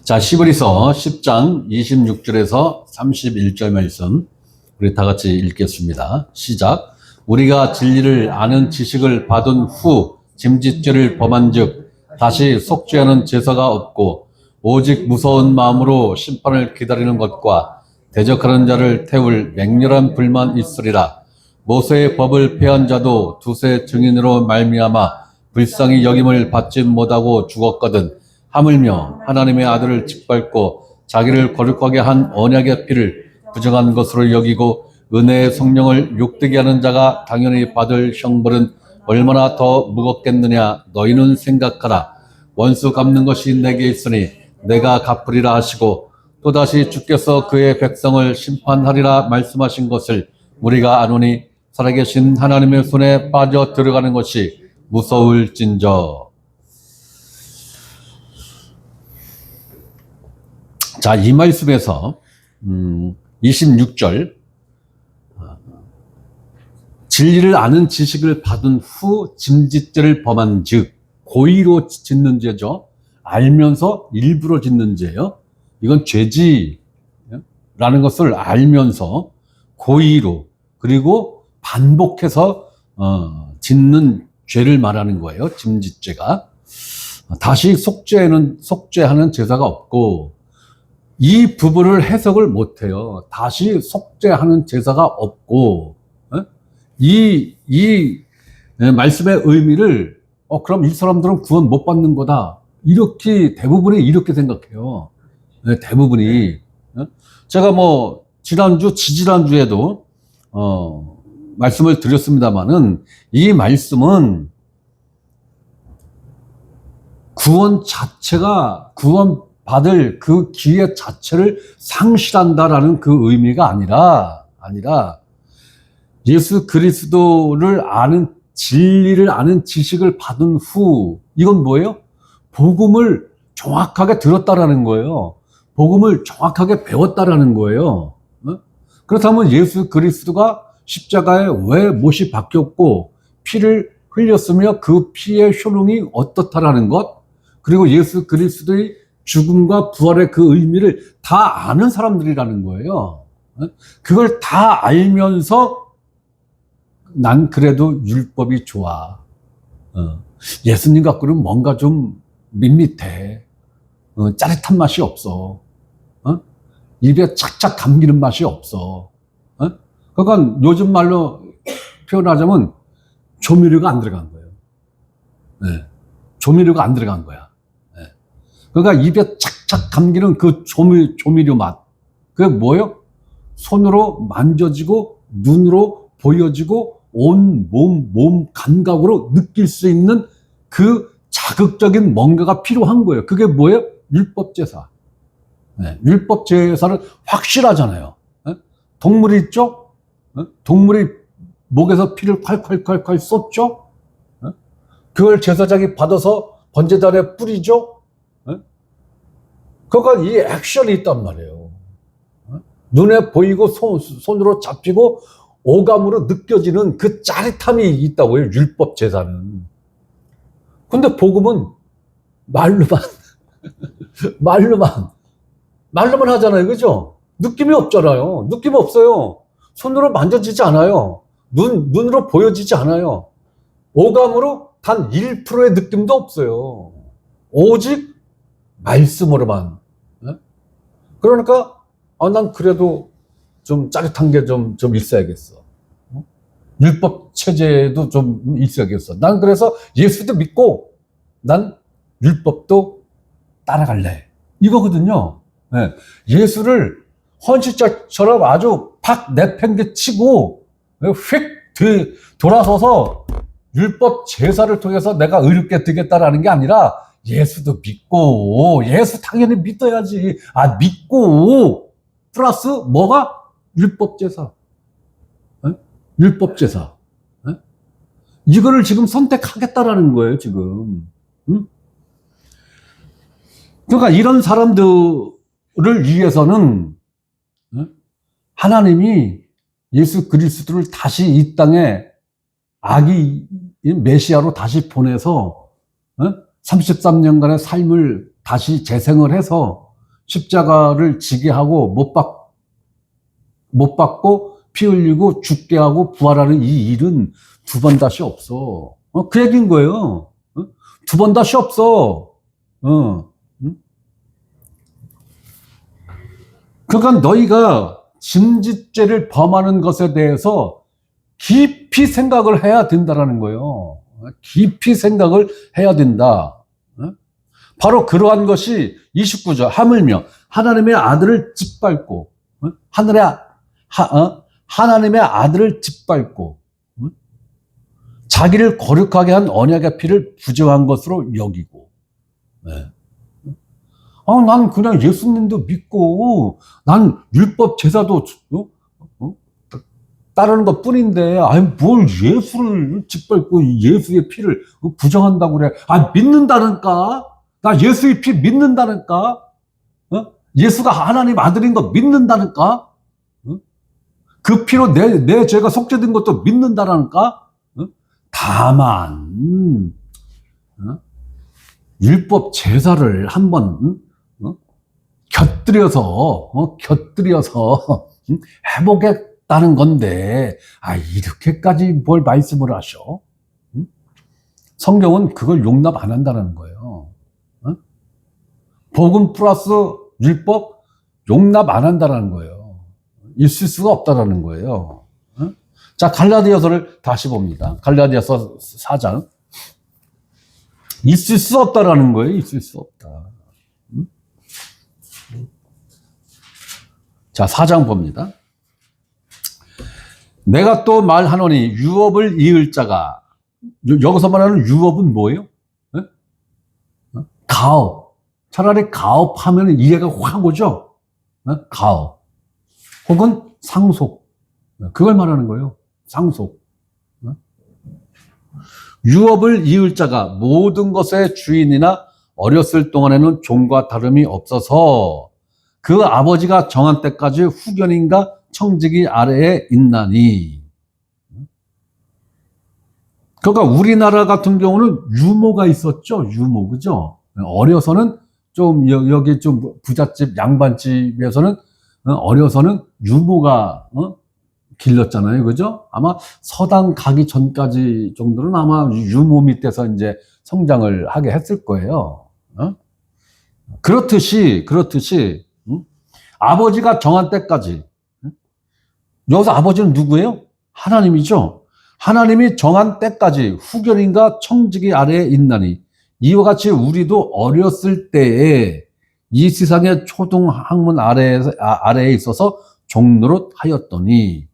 자, 히브리서 10장 26절에서 31절 말씀 우리 다 같이 읽겠습니다. 시작. 우리가 진리를 아는 지식을 받은 후 짐짓죄를 범한즉 다시 속죄하는 제사가 없고 오직 무서운 마음으로 심판을 기다리는 것과 대적하는 자를 태울 맹렬한 불만 있으리라. 모세의 법을 폐한 자도 두세 증인으로 말미암아 불쌍히 여김을 받지 못하고 죽었거든. 하물며 하나님의 아들을 짓밟고 자기를 거룩하게 한 언약의 피를 부정한 것으로 여기고 은혜의 성령을 욕되게 하는 자가 당연히 받을 형벌은 얼마나 더 무겁겠느냐. 너희는 생각하라. 원수 갚는 것이 내게 있으니 내가 갚으리라 하시고 또다시 주께서 그의 백성을 심판하리라 말씀하신 것을 우리가 아노니 살아계신 하나님의 손에 빠져 들어가는 것이 무서울진저. 자, 이 말씀에서 26절 진리를 아는 지식을 받은 후 짐짓죄를 범한 즉 고의로 짓는 죄죠. 알면서 일부러 짓는 죄요. 이건 죄지라는 것을 알면서 고의로 그리고 반복해서 짓는 죄를 말하는 거예요. 짐짓죄가. 다시 속죄하는 제사가 없고 이 부분을 해석을 못해요. 다시 속죄하는 제사가 없고, 이 말씀의 의미를, 그럼 이 사람들은 구원 못 받는 거다. 이렇게, 대부분이 이렇게 생각해요. 대부분이. 제가 지지난주에도, 말씀을 드렸습니다만은, 이 말씀은 구원 자체가, 구원 받을 그 기회 자체를 상실한다라는 그 의미가 아니라 예수 그리스도를 아는 진리를 아는 지식을 받은 후 이건 뭐예요? 복음을 정확하게 들었다라는 거예요. 복음을 정확하게 배웠다라는 거예요. 그렇다면 예수 그리스도가 십자가에 왜 못이 박혔고 피를 흘렸으며 그 피의 효능이 어떻다라는 것, 그리고 예수 그리스도의 죽음과 부활의 그 의미를 다 아는 사람들이라는 거예요. 그걸 다 알면서 난 그래도 율법이 좋아. 예수님 갖고는 뭔가 좀 밋밋해. 짜릿한 맛이 없어. 입에 착착 감기는 맛이 없어. 그러니까 요즘 말로 표현하자면 조미료가 안 들어간 거예요. 조미료가 안 들어간 거야. 그러니까 입에 착착 감기는 그 조미료 맛. 그게 뭐예요? 손으로 만져지고 눈으로 보여지고 온 몸 감각으로 느낄 수 있는 그 자극적인 뭔가가 필요한 거예요. 그게 뭐예요? 율법제사. 율법제사는 확실하잖아요. 동물이 있죠? 동물이 목에서 피를 콸콸콸콸 쏟죠? 그걸 제사장이 받아서 번제단에 뿌리죠? 그러니까 이 액션이 있단 말이에요. 눈에 보이고 손으로 잡히고 오감으로 느껴지는 그 짜릿함이 있다고요. 율법 제사는. 근데 복음은 말로만 하잖아요. 그죠? 느낌이 없잖아요. 느낌 없어요. 손으로 만져지지 않아요. 눈으로 보여지지 않아요. 오감으로 단 1%의 느낌도 없어요. 오직 말씀으로만. 그러니까 난 그래도 좀 짜릿한 게 좀 있어야겠어. 율법 체제도 좀 있어야겠어. 난 그래서 예수도 믿고 난 율법도 따라갈래. 이거거든요. 예수를 헌신자처럼 아주 팍 내팽개치고 휙 돌아서서 율법 제사를 통해서 내가 의롭게 되겠다라는 게 아니라 예수도 믿고, 예수 당연히 믿어야지. 믿고, 플러스 뭐가? 율법제사. 율법제사. 이거를 지금 선택하겠다라는 거예요, 지금. 그러니까 이런 사람들을 위해서는 하나님이 예수 그리스도를 다시 이 땅에 메시아로 다시 보내서 33년간의 삶을 다시 재생을 해서 십자가를 지게 하고 못 박고 피 흘리고 죽게 하고 부활하는 이 일은 두 번 다시 없어. 그 얘기인 거예요. 두 번 다시 없어. 그러니까 너희가 짐짓죄를 범하는 것에 대해서 깊이 생각을 해야 된다라는 거예요. 깊이 생각을 해야 된다. 바로 그러한 것이 29절 하물며 하나님의 아들을 짓밟고 하나님의 아들을 짓밟고 자기를 거룩하게 한 언약의 피를 부정한 것으로 여기고 난 그냥 예수님도 믿고 난 율법 제사도 따르는 것 뿐인데 뭘 예수를 짓밟고 예수의 피를 부정한다고 그래. 믿는다니까. 나 예수의 피 믿는다니까. 예수가 하나님 아들인 거 믿는다니까. 그 피로 내 죄가 속죄된 것도 믿는다니까. 다만 율법 제사를 한번 곁들여서 해보겠다는 건데 이렇게까지 뭘 말씀을 하셔? 성경은 그걸 용납 안 한다는 거예요. 복음 플러스 율법 용납 안 한다는 거예요. 있을 수가 없다라는 거예요. 자, 갈라디아서를 다시 봅니다. 갈라디아서 4장. 있을 수 없다라는 거예요. 있을 수 없다. 자, 4장 봅니다. 내가 또 말하노니 유업을 이을 자가, 여기서 말하는 유업은 뭐예요? 가업. 차라리 가업하면 이해가 확 오죠? 가업. 혹은 상속. 그걸 말하는 거예요. 상속. 유업을 이을 자가 모든 것의 주인이나 어렸을 동안에는 종과 다름이 없어서 그 아버지가 정한 때까지 후견인과 청지기 아래에 있나니. 그러니까 우리나라 같은 경우는 유모가 있었죠. 유모, 그죠? 어려서는 좀 여기 좀 부잣집 양반집에서는 어려서는 유모가 길렀잖아요. 그죠? 아마 서당 가기 전까지 정도는 아마 유모 밑에서 이제 성장을 하게 했을 거예요. 그렇듯이 아버지가 정한 때까지. 여기서 아버지는 누구예요? 하나님이죠. 하나님이 정한 때까지 후견인과 청지기 아래에 있나니 이와 같이 우리도 어렸을 때에 이 세상의 초등 학문 아래에 있어서 종노릇 하였더니.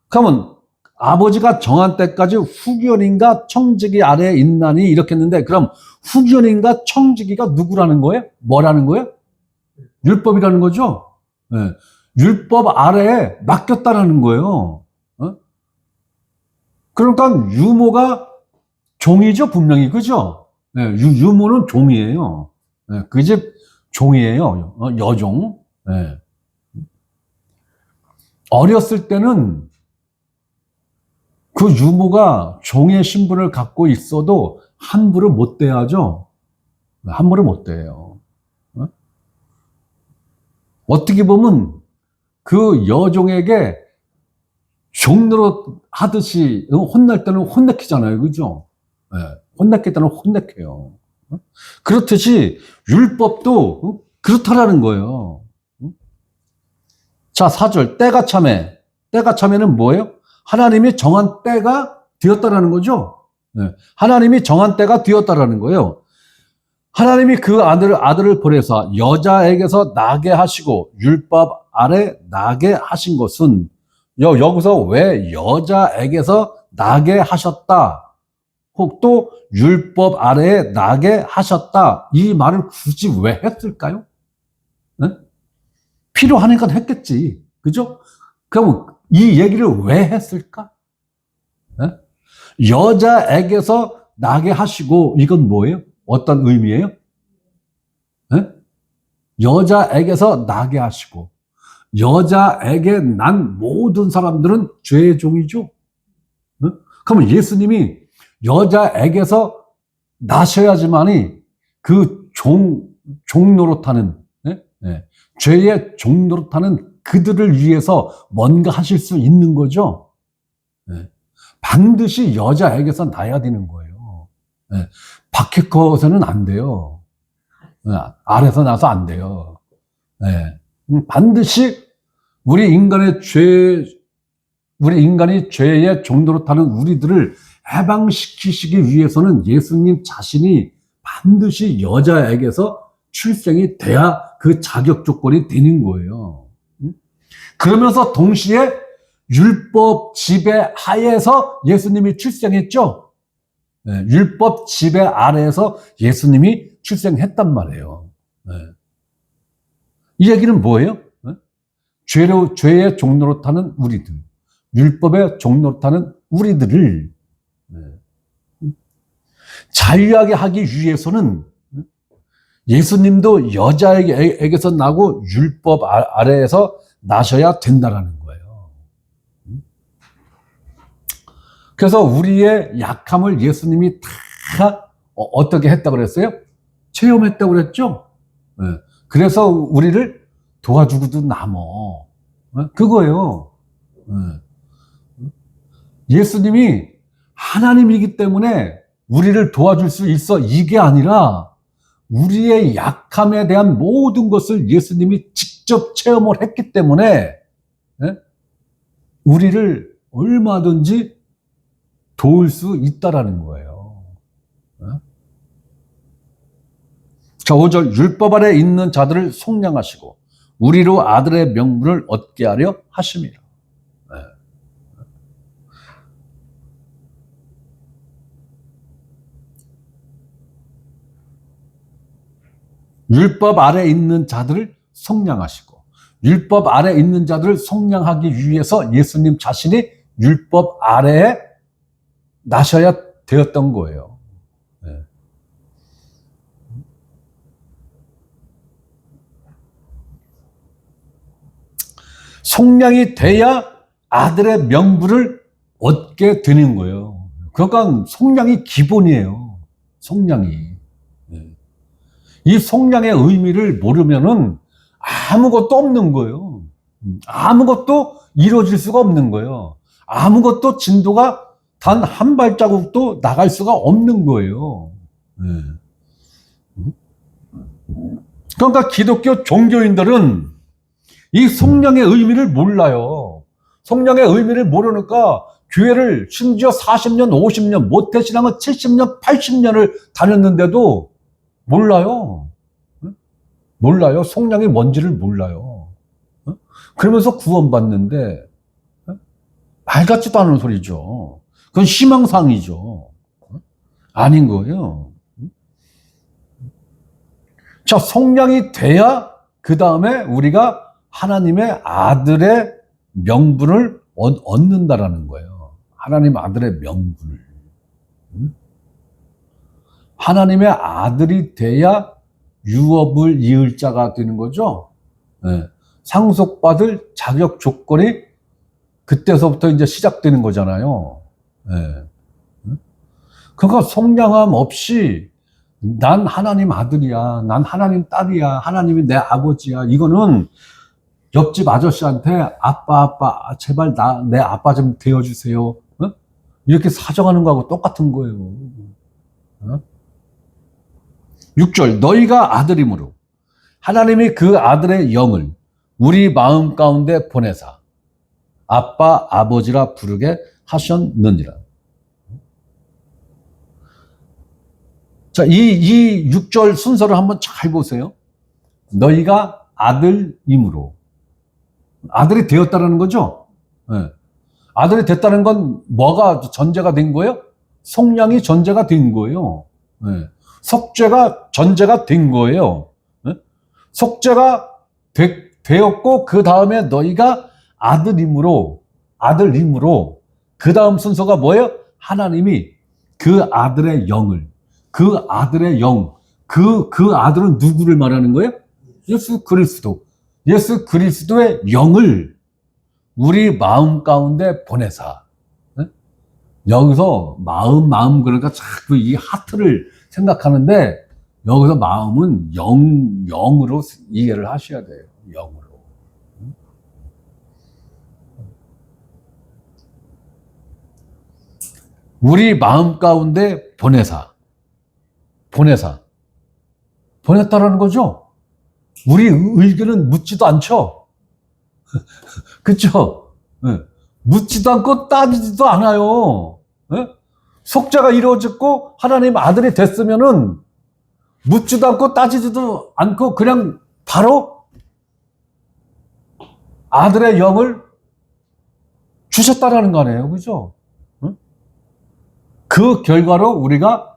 그러면 아버지가 정한 때까지 후견인과 청지기 아래에 있나니 이렇게 했는데, 그럼 후견인과 청지기가 누구라는 거예요? 뭐라는 거예요? 율법이라는 거죠. 네. 율법 아래에 맡겼다라는 거예요. 그러니까 유모가 종이죠, 분명히. 그죠? 네. 유모는 종이에요. 네. 그 집 종이에요. 여종. 네. 어렸을 때는 그 유모가 종의 신분을 갖고 있어도 함부로 못 대하죠. 함부로 못 대해요. 어떻게 보면 그 여종에게 종노릇 하듯이 혼날 때는 혼내키잖아요. 그죠? 네. 혼내킬 때는 혼내켜요. 그렇듯이 율법도 그렇다라는 거예요. 자, 4절. 때가 참에. 때가 참에는 뭐예요? 하나님이 정한 때가 되었다라는 거죠. 네. 하나님이 정한 때가 되었다라는 거예요. 하나님이 그 아들을 보내서 여자에게서 나게 하시고 율법 아래 나게 하신 것은, 여기서 왜 여자에게서 나게 하셨다, 혹 또 율법 아래에 나게 하셨다, 이 말을 굳이 왜 했을까요? 네? 필요하니까 했겠지. 그죠? 그럼 이 얘기를 왜 했을까? 네? 여자에게서 나게 하시고, 이건 뭐예요? 어떤 의미예요? 네? 여자에게서 나게 하시고, 여자에게 난 모든 사람들은 죄의 종이죠. 네? 그러면 예수님이 여자에게서 나셔야지만이 그 종 노릇하는, 네? 예. 죄의 종노릇하는 그들을 위해서 뭔가 하실 수 있는 거죠. 예. 반드시 여자에게서 나야 되는 거예요. 예. 박해커서는 안 돼요. 예. 아래서 나서 안 돼요. 예. 반드시 우리 인간이 죄의 종노릇하는 우리들을 해방시키시기 위해서는 예수님 자신이 반드시 여자에게서 출생이 돼야 그 자격 조건이 되는 거예요. 그러면서 동시에 율법 지배 하에서 예수님이 출생했죠. 네, 율법 지배 아래에서 예수님이 출생했단 말이에요. 네. 이 얘기는 뭐예요? 네? 죄의 종노릇하는 우리들, 율법의 종노릇하는 우리들을 자유하게 하기 위해서는 예수님도 여자에게서 나고 율법 아래에서 나셔야 된다라는 거예요. 그래서 우리의 약함을 예수님이 다 어떻게 했다고 그랬어요? 체험했다고 그랬죠? 그래서 우리를 도와주고도 남어. 그거예요. 예수님이 하나님이기 때문에 우리를 도와줄 수 있어. 이게 아니라 우리의 약함에 대한 모든 것을 예수님이 직접 체험을 했기 때문에 우리를 얼마든지 도울 수 있다라는 거예요. 자, 5절 율법 아래 있는 자들을 속량하시고 우리로 아들의 명분을 얻게 하려 하심이라. 율법 아래 있는 자들을 속량하시고 율법 아래 있는 자들을 속량하기 위해서 예수님 자신이 율법 아래에 나셔야 되었던 거예요. 속량이 돼야 아들의 명분을 얻게 되는 거예요. 그러니까 속량이 기본이에요. 속량이. 이 속량의 의미를 모르면은 아무것도 없는 거예요. 아무것도 이루어질 수가 없는 거예요. 아무것도 진도가 단 한 발자국도 나갈 수가 없는 거예요. 그러니까 기독교 종교인들은 이 속량의 의미를 몰라요. 속량의 의미를 모르니까 교회를 심지어 40년, 50년, 모태신앙은 70년, 80년을 다녔는데도 몰라요. 몰라요. 속량이 뭔지를 몰라요. 그러면서 구원받는데 말 같지도 않은 소리죠. 그건 희망상이죠. 아닌 거예요. 자, 속량이 돼야 그 다음에 우리가 하나님의 아들의 명분을 얻는다라는 거예요. 하나님 아들의 명분을. 하나님의 아들이 돼야 유업을 이을 자가 되는 거죠. 상속받을 자격 조건이 그때서부터 이제 시작되는 거잖아요. 그러니까 속량함 없이 난 하나님 아들이야, 난 하나님 딸이야, 하나님이 내 아버지야. 이거는 옆집 아저씨한테 아빠 제발 내 아빠 좀 되어주세요. 이렇게 사정하는 거하고 똑같은 거예요. 6절 너희가 아들이므로 하나님이 그 아들의 영을 우리 마음 가운데 보내사 아빠 아버지라 부르게 하셨느니라. 자, 이 6절 순서를 한번 잘 보세요. 너희가 아들이므로 아들이 되었다는 거죠. 아들이 됐다는 건 뭐가 전제가 된 거예요? 속량이 전제가 된 거예요. 속죄가 전제가 된 거예요. 속죄가 되었고 그 다음에 너희가 아들이므로 그 다음 순서가 뭐예요? 하나님이 그 아들의 영을 그 아들의 영 그 아들은 누구를 말하는 거예요? 예수 그리스도의 영을 우리 마음 가운데 보내사. 여기서 마음 그러니까 자꾸 이 하트를 생각하는데 여기서 마음은 영으로 이해를 하셔야 돼요. 영으로. 우리 마음 가운데 보냈다라는 거죠. 우리 의견은 묻지도 않죠. 그쵸? 네. 묻지도 않고 따지지도 않아요. 네? 속죄가 이루어졌고 하나님 아들이 됐으면은 묻지도 않고 따지지도 않고 그냥 바로 아들의 영을 주셨다라는 거 아니에요. 그죠? 그 결과로 우리가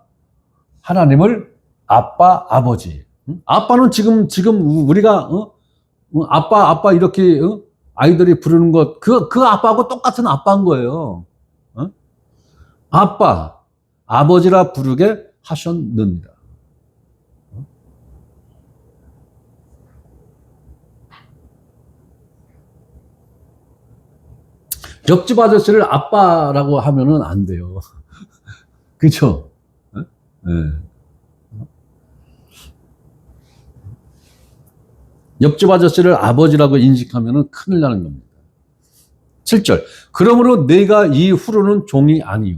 하나님을 아빠, 아버지. 아빠는 지금 우리가, 아빠 이렇게, 아이들이 부르는 것, 그 아빠하고 똑같은 아빠인 거예요. 아빠, 아버지라 부르게 하셨느니라. 옆집 아저씨를 아빠라고 하면은 안 돼요. 그쵸? 네. 옆집 아저씨를 아버지라고 인식하면은 큰일 나는 겁니다. 7절. 그러므로 내가 이후로는 종이 아니요.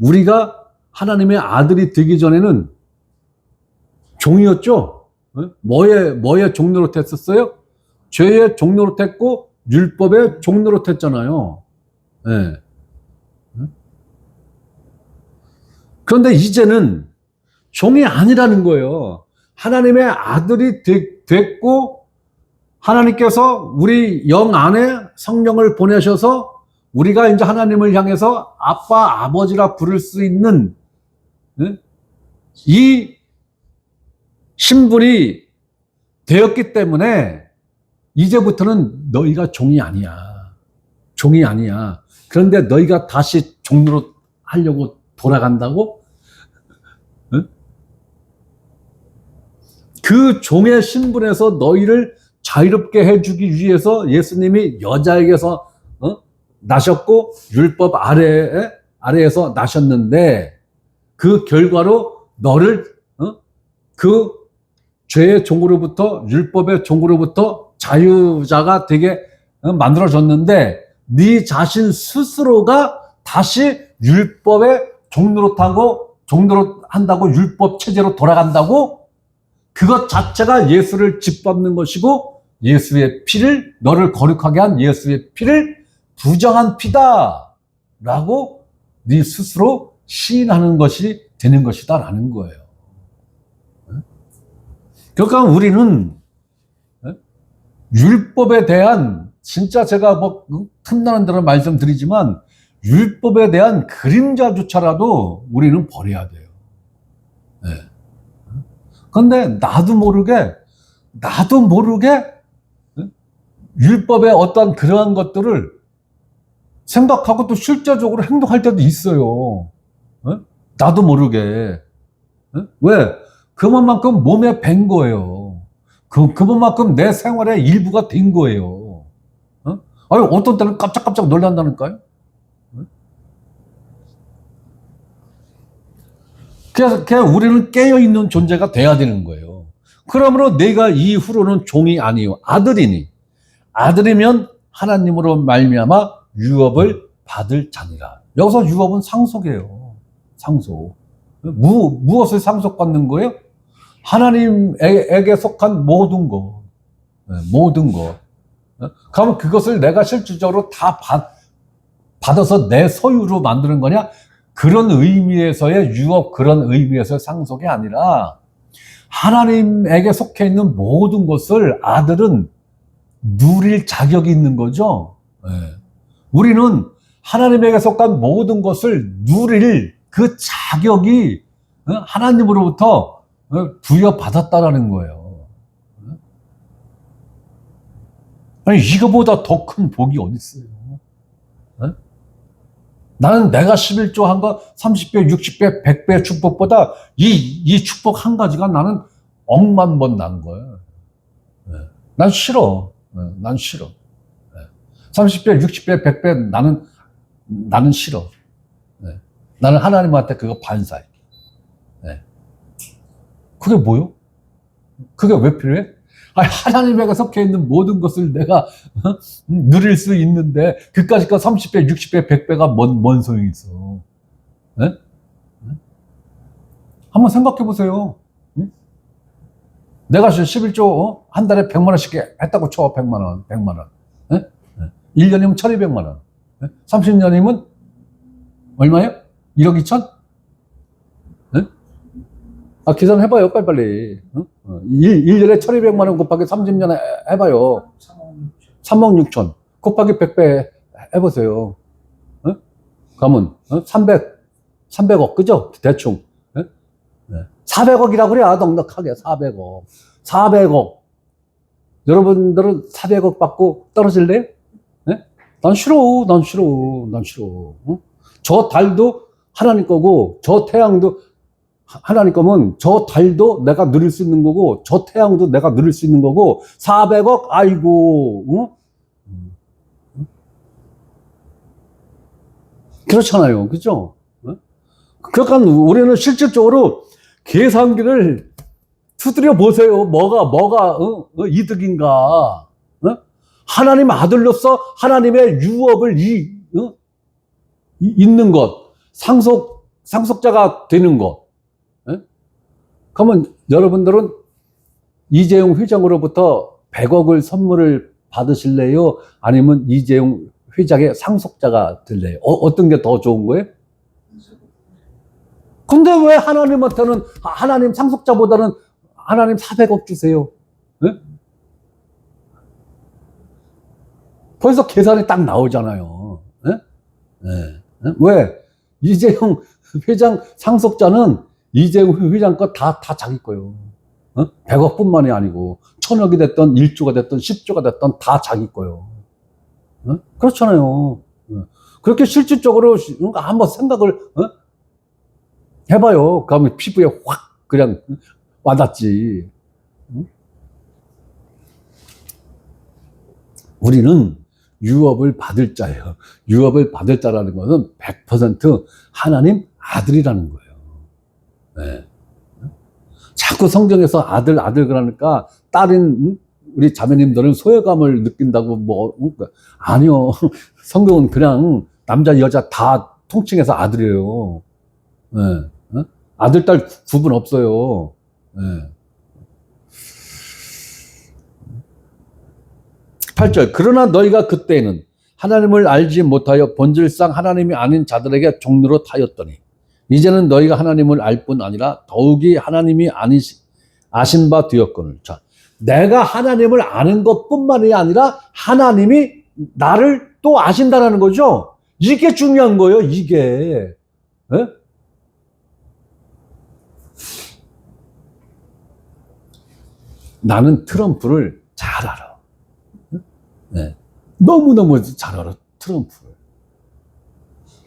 우리가 하나님의 아들이 되기 전에는 종이었죠? 뭐의 종로로 됐었어요? 죄의 종로로 됐고, 율법의 종로로 됐잖아요. 네. 그런데 이제는 종이 아니라는 거예요. 하나님의 아들이 됐고, 하나님께서 우리 영 안에 성령을 보내셔서 우리가 이제 하나님을 향해서 아빠, 아버지라 부를 수 있는 이 신분이 되었기 때문에 이제부터는 너희가 종이 아니야. 그런데 너희가 다시 종으로 하려고 돌아간다고? 그 종의 신분에서 너희를 자유롭게 해주기 위해서 예수님이 여자에게서 나셨고 율법 아래에서 나셨는데 그 결과로 너를 그 죄의 종으로부터 율법의 종으로부터 자유자가 되게 만들어졌는데 네 자신 스스로가 다시 율법의 종로로 한다고 율법 체제로 돌아간다고? 그것 자체가 예수를 짓밟는 것이고 너를 거룩하게 한 예수의 피를 부정한 피다라고 네 스스로 시인하는 것이 되는 것이다라는 거예요. 그러니까 우리는 율법에 대한 진짜 제가 뭐 틈나는 대로 말씀드리지만 율법에 대한 그림자조차라도 우리는 버려야 돼요. 네. 그런데 나도 모르게 율법의 어떤 그러한 것들을 생각하고 또 실제적으로 행동할 때도 있어요. 나도 모르게. 왜? 그것만큼 몸에 밴 거예요. 그것만큼 내 생활의 일부가 된 거예요. 아니, 어떤 때는 깜짝깜짝 놀란다니까요. 그래서 우리는 깨어있는 존재가 돼야 되는 거예요. 그러므로 내가 이후로는 종이 아니요 아들이면 하나님으로 말미암아 유업을 받을 자니라. 여기서 유업은 상속이에요. 상속. 무엇을 상속받는 거예요? 하나님에게 속한 모든 것. 그러면 그것을 내가 실질적으로 다 받아서 내 소유로 만드는 거냐? 그런 의미에서의 유업, 그런 의미에서의 상속이 아니라 하나님에게 속해 있는 모든 것을 아들은 누릴 자격이 있는 거죠. 우리는 하나님에게 속한 모든 것을 누릴 그 자격이 하나님으로부터 부여받았다라는 거예요. 아니, 이거보다 더 큰 복이 어디 있어요? 나는 내가 11조 한 거 30배, 60배, 100배 축복보다 이 축복 한 가지가 나는 억만 번 난 거예요. 난 싫어. 난 싫어. 30배, 60배, 100배 나는 싫어. 나는 하나님한테 그거 반사해. 그게 뭐요? 그게 왜 필요해? 아니, 하나님에게 속해 있는 모든 것을 내가 누릴 수 있는데 그까짓 거 30배, 60배, 100배가 뭔 소용이 있어? 네? 한번 생각해 보세요. 응? 내가 11조 한 달에 100만 원씩 했다고 쳐. 100만 원, 100만 원. 네? 1년이면 1200만 원. 30년이면 얼마예요? 1억 2천? 네? 계산해봐요, 빨리빨리. 1년에 1200만 원 곱하기 30년 해봐요. 3억 6천. 곱하기 100배 해보세요. 그러면 300억, 그죠? 대충. 400억이라고 그래, 넉넉하게. 400억. 400억. 여러분들은 400억 받고 떨어질래요? 난 싫어. 저 달도 하나님 거고, 저 태양도 하나님 거면 저 달도 내가 누릴 수 있는 거고, 저 태양도 내가 누릴 수 있는 거고, 400억, 아이고, 그렇잖아요. 그죠? 그러니까 우리는 실질적으로 계산기를 두드려 보세요. 뭐가 이득인가? 하나님 아들로서 하나님의 유업을 있는 것, 상속자가 되는 것. 그러면 여러분들은 이재용 회장으로부터 100억을 선물을 받으실래요? 아니면 이재용 회장의 상속자가 될래요? 어떤 게 더 좋은 거예요? 근데 왜 하나님한테는, 하나님 상속자보다는 하나님 400억 주세요? 네? 벌써 계산이 딱 나오잖아요. 네? 네. 왜? 이재용 회장 상속자는 이재용 회장 거 다 자기 거예요. 100억 뿐만이 아니고 1000억이 됐던 1조가 됐던 10조가 됐던 다 자기 거예요. 그렇잖아요. 그렇게 실질적으로 한번 생각을 해봐요. 그러면 피부에 확 그냥 와닿지. 우리는 유업을 받을 자예요. 유업을 받을 자라는 것은 100% 하나님 아들이라는 거예요. 네. 자꾸 성경에서 아들 그러니까 딸인 우리 자매님들은 소외감을 느낀다고 아니요. 성경은 그냥 남자 여자 다 통칭해서 아들이에요. 네. 아들 딸 구분 없어요. 네. 8절. 그러나 너희가 그때는 하나님을 알지 못하여 본질상 하나님이 아닌 자들에게 종로로 타였더니 이제는 너희가 하나님을 알 뿐 아니라 더욱이 하나님이 아신 바 되었거늘. 자, 내가 하나님을 아는 것뿐만이 아니라 하나님이 나를 또 아신다라는 거죠. 이게 중요한 거예요. 이게. 네? 나는 트럼프를 잘 알아. 네. 너무너무 잘 알아, 트럼프를.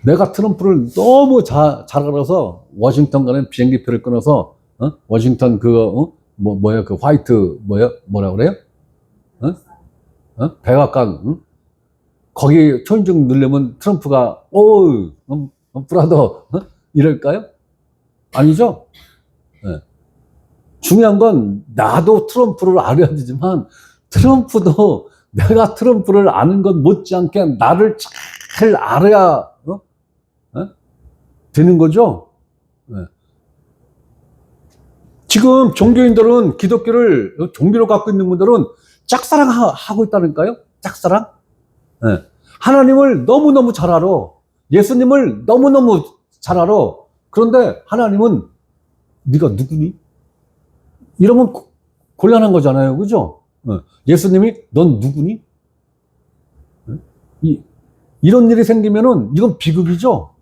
내가 트럼프를 너무 잘 알아서 워싱턴 가는 비행기표를 끊어서 워싱턴 그 화이트 뭐라 그래요? 백악관 거기 초인종 누르면 트럼프가 브라더 이럴까요? 아니죠? 네. 중요한 건 나도 트럼프를 알아야 되지만 트럼프도 내가 트럼프를 아는 것 못지않게 나를 잘 알아야 되는 거죠. 네. 지금 종교인들은 기독교를 종교로 갖고 있는 분들은 짝사랑하고 있다니까요. 짝사랑. 네. 하나님을 너무너무 잘 알아. 예수님을 너무너무 잘 알아. 그런데 하나님은 네가 누구니? 이러면 곤란한 거잖아요. 그죠? 예수님이 넌 누구니? 이런 일이 생기면은 이건 비극이죠.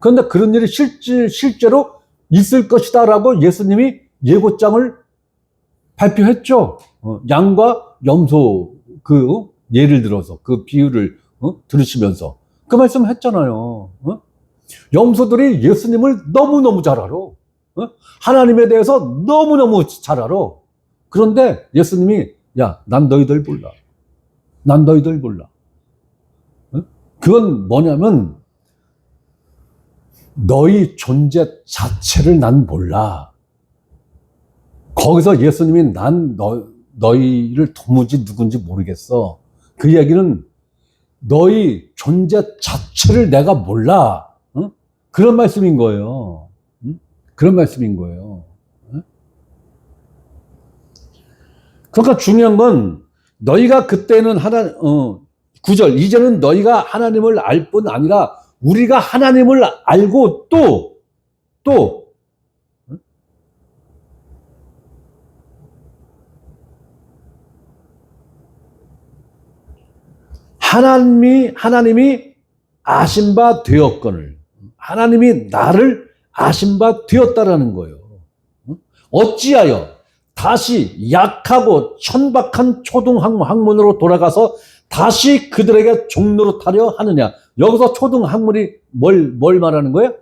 그런데 그런 일이 실제로 있을 것이다 라고 예수님이 예고장을 발표했죠. 양과 염소 예를 들어서 그 비유를 들으시면서 그 말씀 했잖아요. 염소들이 예수님을 너무너무 잘 알아. 하나님에 대해서 너무너무 잘 알아. 그런데 예수님이 야, 난 너희들 몰라. 난 너희들 몰라. 그건 뭐냐면 너희 존재 자체를 난 몰라. 거기서 예수님이 너희를 도무지 누군지 모르겠어. 그 이야기는 너희 존재 자체를 내가 몰라. 어? 그런 말씀인 거예요. 그런 말씀인 거예요. 그러니까 중요한 건 너희가 그때는 9절, 이제는 너희가 하나님을 알 뿐 아니라 우리가 하나님을 알고 또 하나님이 아신 바 되었거늘, 하나님이 나를 아신 바 되었다라는 거예요. 어찌하여 다시 약하고 천박한 초등학문으로 돌아가서 다시 그들에게 종로로 타려 하느냐. 여기서 초등학문이 뭘 말하는 거예요?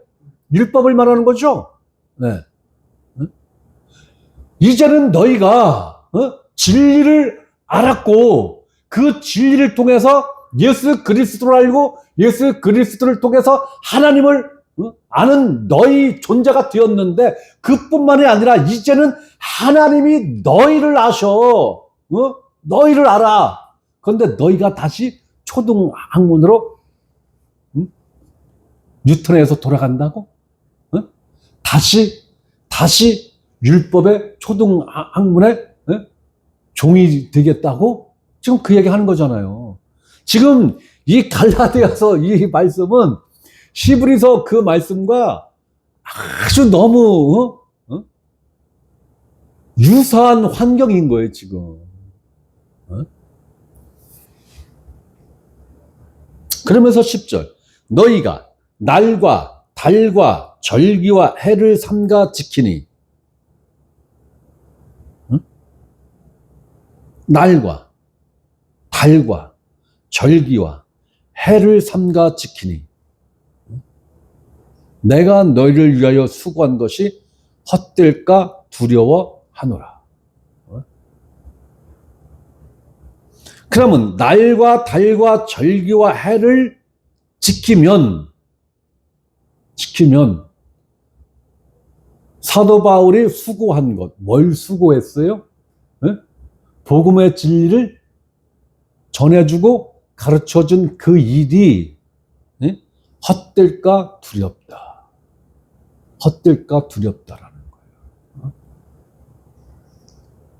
율법을 말하는 거죠. 네. 이제는 너희가 진리를 알았고 그 진리를 통해서 예수 그리스도를 알고 예수 그리스도를 통해서 하나님을 아는 너희 존재가 되었는데 그뿐만이 아니라 이제는 하나님이 너희를 아셔. 너희를 알아. 그런데 너희가 다시 초등학문으로 뉴턴에서 돌아간다고? 다시 율법의 초등학문의 종이 되겠다고? 지금 그 얘기 하는 거잖아요. 지금 이 갈라디아서 이 말씀은 히브리서 그 말씀과 아주 너무 유사한 환경인 거예요, 지금. 그러면서 10절, 너희가 날과 달과 절기와 해를 삼가 지키니. 날과 달과 절기와 해를 삼가 지키니 내가 너희를 위하여 수고한 것이 헛될까 두려워하노라. 그러면 날과 달과 절기와 해를 지키면 사도 바울이 수고한 것, 뭘 수고했어요? 복음의 진리를 전해주고 가르쳐준 그 일이 헛될까 두렵다. 헛될까 두렵다라는 거예요.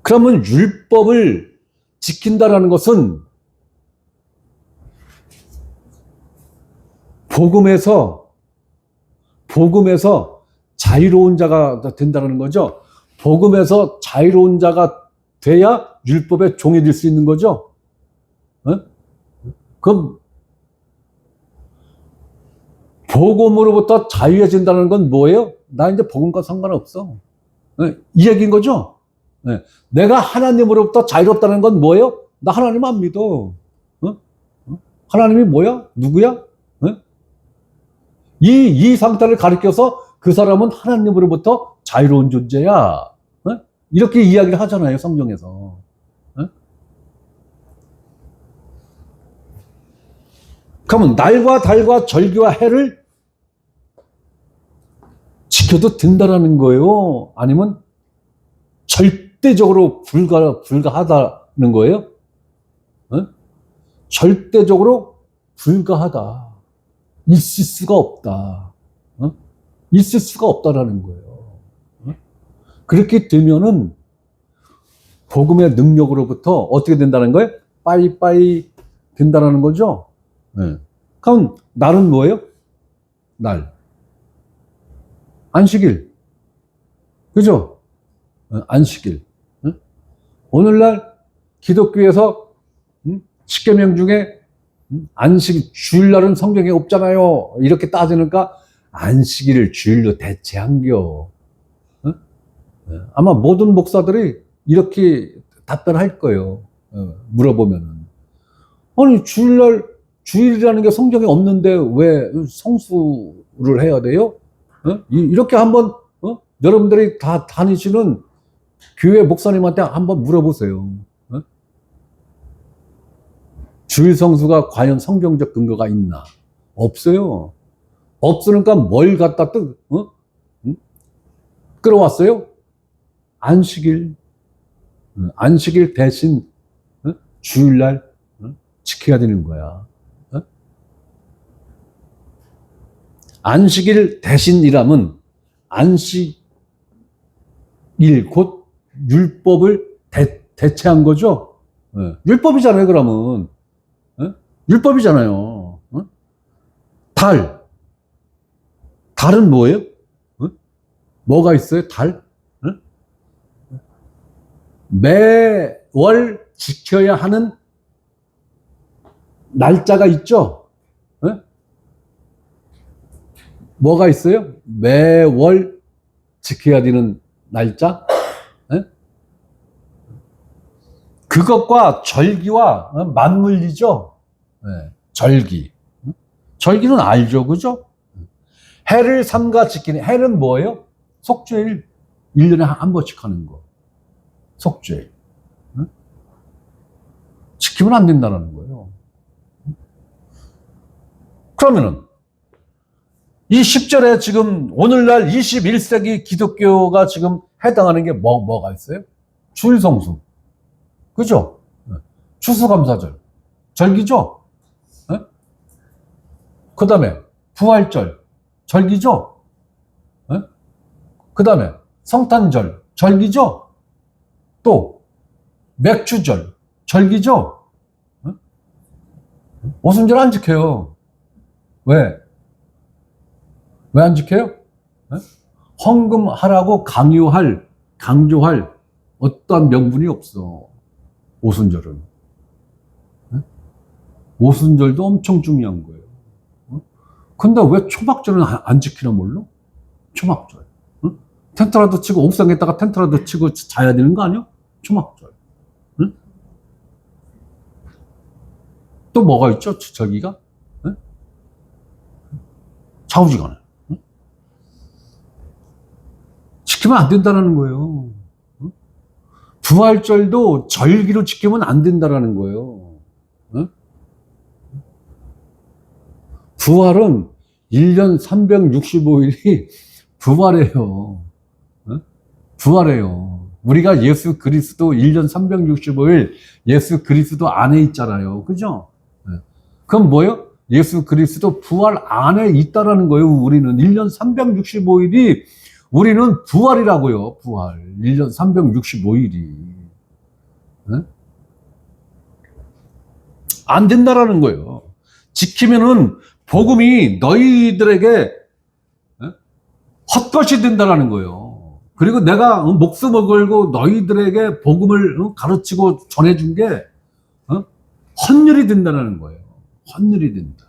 그러면 율법을 지킨다라는 것은 복음에서 자유로운 자가 된다는 거죠. 복음에서 자유로운 자가 돼야 율법의 종이 될 수 있는 거죠. 그럼 복음으로부터 자유해진다는 건 뭐예요? 나 이제 복음과 상관없어. 이 얘기인 거죠. 내가 하나님으로부터 자유롭다는 건 뭐예요? 나 하나님 안 믿어. 하나님이 뭐야? 누구야? 이 상태를 가리켜서 그 사람은 하나님으로부터 자유로운 존재야. 이렇게 이야기를 하잖아요, 성경에서. 그러면 날과 달과 절기와 해를 지켜도 된다라는 거예요? 아니면 절대적으로 불가하다는 거예요? 절대적으로 불가하다. 있을 수가 없다. 있을 수가 없다라는 거예요. 그렇게 되면은 복음의 능력으로부터 어떻게 된다는 거예요? 빠이빠이 된다라는 거죠. 그럼 날은 뭐예요? 날. 안식일. 그죠? 안식일. 오늘날 기독교에서 10계명 중에 안식, 주일날은 성경에 없잖아요. 이렇게 따지니까 안식일을 주일로 대체한겨. 아마 모든 목사들이 이렇게 답변할 거예요. 물어보면은. 아니, 주일이라는 게 성경에 없는데 왜 성수를 해야 돼요? 이렇게 한번, 여러분들이 다 다니시는 교회 목사님한테 한번 물어보세요. 주일 성수가 과연 성경적 근거가 있나? 없어요. 없으니까 뭘 갖다 끌어왔어요? 안식일, 안식일 대신 주일날 지켜야 되는 거야. 안식일 대신이라면 안식일 곧 율법을 대체한 거죠. 율법이잖아요. 그러면 율법이잖아요. 달은 뭐예요? 뭐가 있어요? 달? 매월 지켜야 하는 날짜가 있죠? 뭐가 있어요? 매월 지켜야 되는 날짜? 그것과 절기와 맞물리죠? 절기. 절기는 알죠, 그죠? 해를 삼가 지키는, 해는 뭐예요? 속죄일. 1년에 한 번씩 하는 거. 속죄일. 지키면 안 된다는 거예요. 그러면은, 이 10절에 지금 오늘날 21세기 기독교가 지금 해당하는 게 뭐가 있어요? 주일성수. 그죠? 추수감사절. 절기죠? 그 다음에 부활절. 절기죠? 그 다음에 성탄절. 절기죠? 또 맥주절. 절기죠? 오순절 안 지켜요. 왜? 왜 안 지켜요? 헌금하라고 강조할 어떠한 명분이 없어. 오순절은. 오순절도 엄청 중요한 거예요. 근데 왜 초막절은 안 지키나 몰라? 초막절. 텐트라도 치고 옥상에다가 텐트라도 치고 자야 되는 거 아니야? 초막절. 또 뭐가 있죠? 절기가? 좌우지간에. 지키면 안 된다는 거예요. 부활절도 절기로 지키면 안 된다는 거예요. 부활은 1년 365일이 부활해요. 부활해요. 우리가 예수 그리스도 1년 365일 예수 그리스도 안에 있잖아요. 그죠? 그럼 뭐예요? 예수 그리스도 부활 안에 있다라는 거예요. 우리는 1년 365일이 우리는 부활이라고요. 부활. 1년 365일이. 안 된다라는 거예요. 지키면은 복음이 너희들에게 헛것이 된다라는 거예요. 그리고 내가 목숨을 걸고 너희들에게 복음을 가르치고 전해준 게 헛일이 된다는 거예요. 헛일이 된다.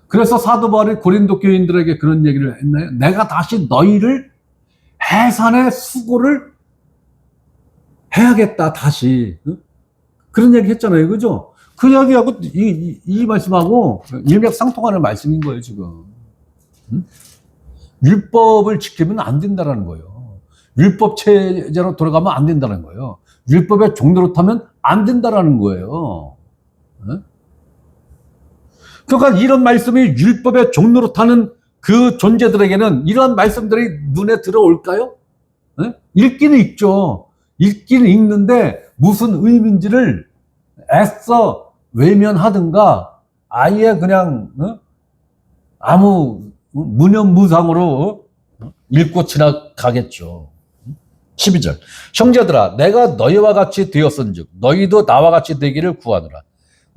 그래서 사도 바울이 고린도 교인들에게 그런 얘기를 했나요? 내가 다시 너희를 해산의 수고를 해야겠다, 다시. 그런 얘기 했잖아요. 그죠? 그 이야기하고 이 말씀하고 일맥상통하는 말씀인 거예요, 지금. 율법을 지키면 안 된다는 거예요. 율법 체제로 돌아가면 안 된다는 거예요. 율법의 종로로 타면 안 된다는 거예요. 그러니까 이런 말씀이 율법의 종로로 타는 그 존재들에게는 이러한 말씀들이 눈에 들어올까요? 읽기는 읽죠. 읽기는 읽는데 무슨 의미인지를 애써 외면하든가 아예 그냥 아무 무념무상으로 읽고 지나가겠죠. 12절. 형제들아 내가 너희와 같이 되었은즉 너희도 나와 같이 되기를 구하노라.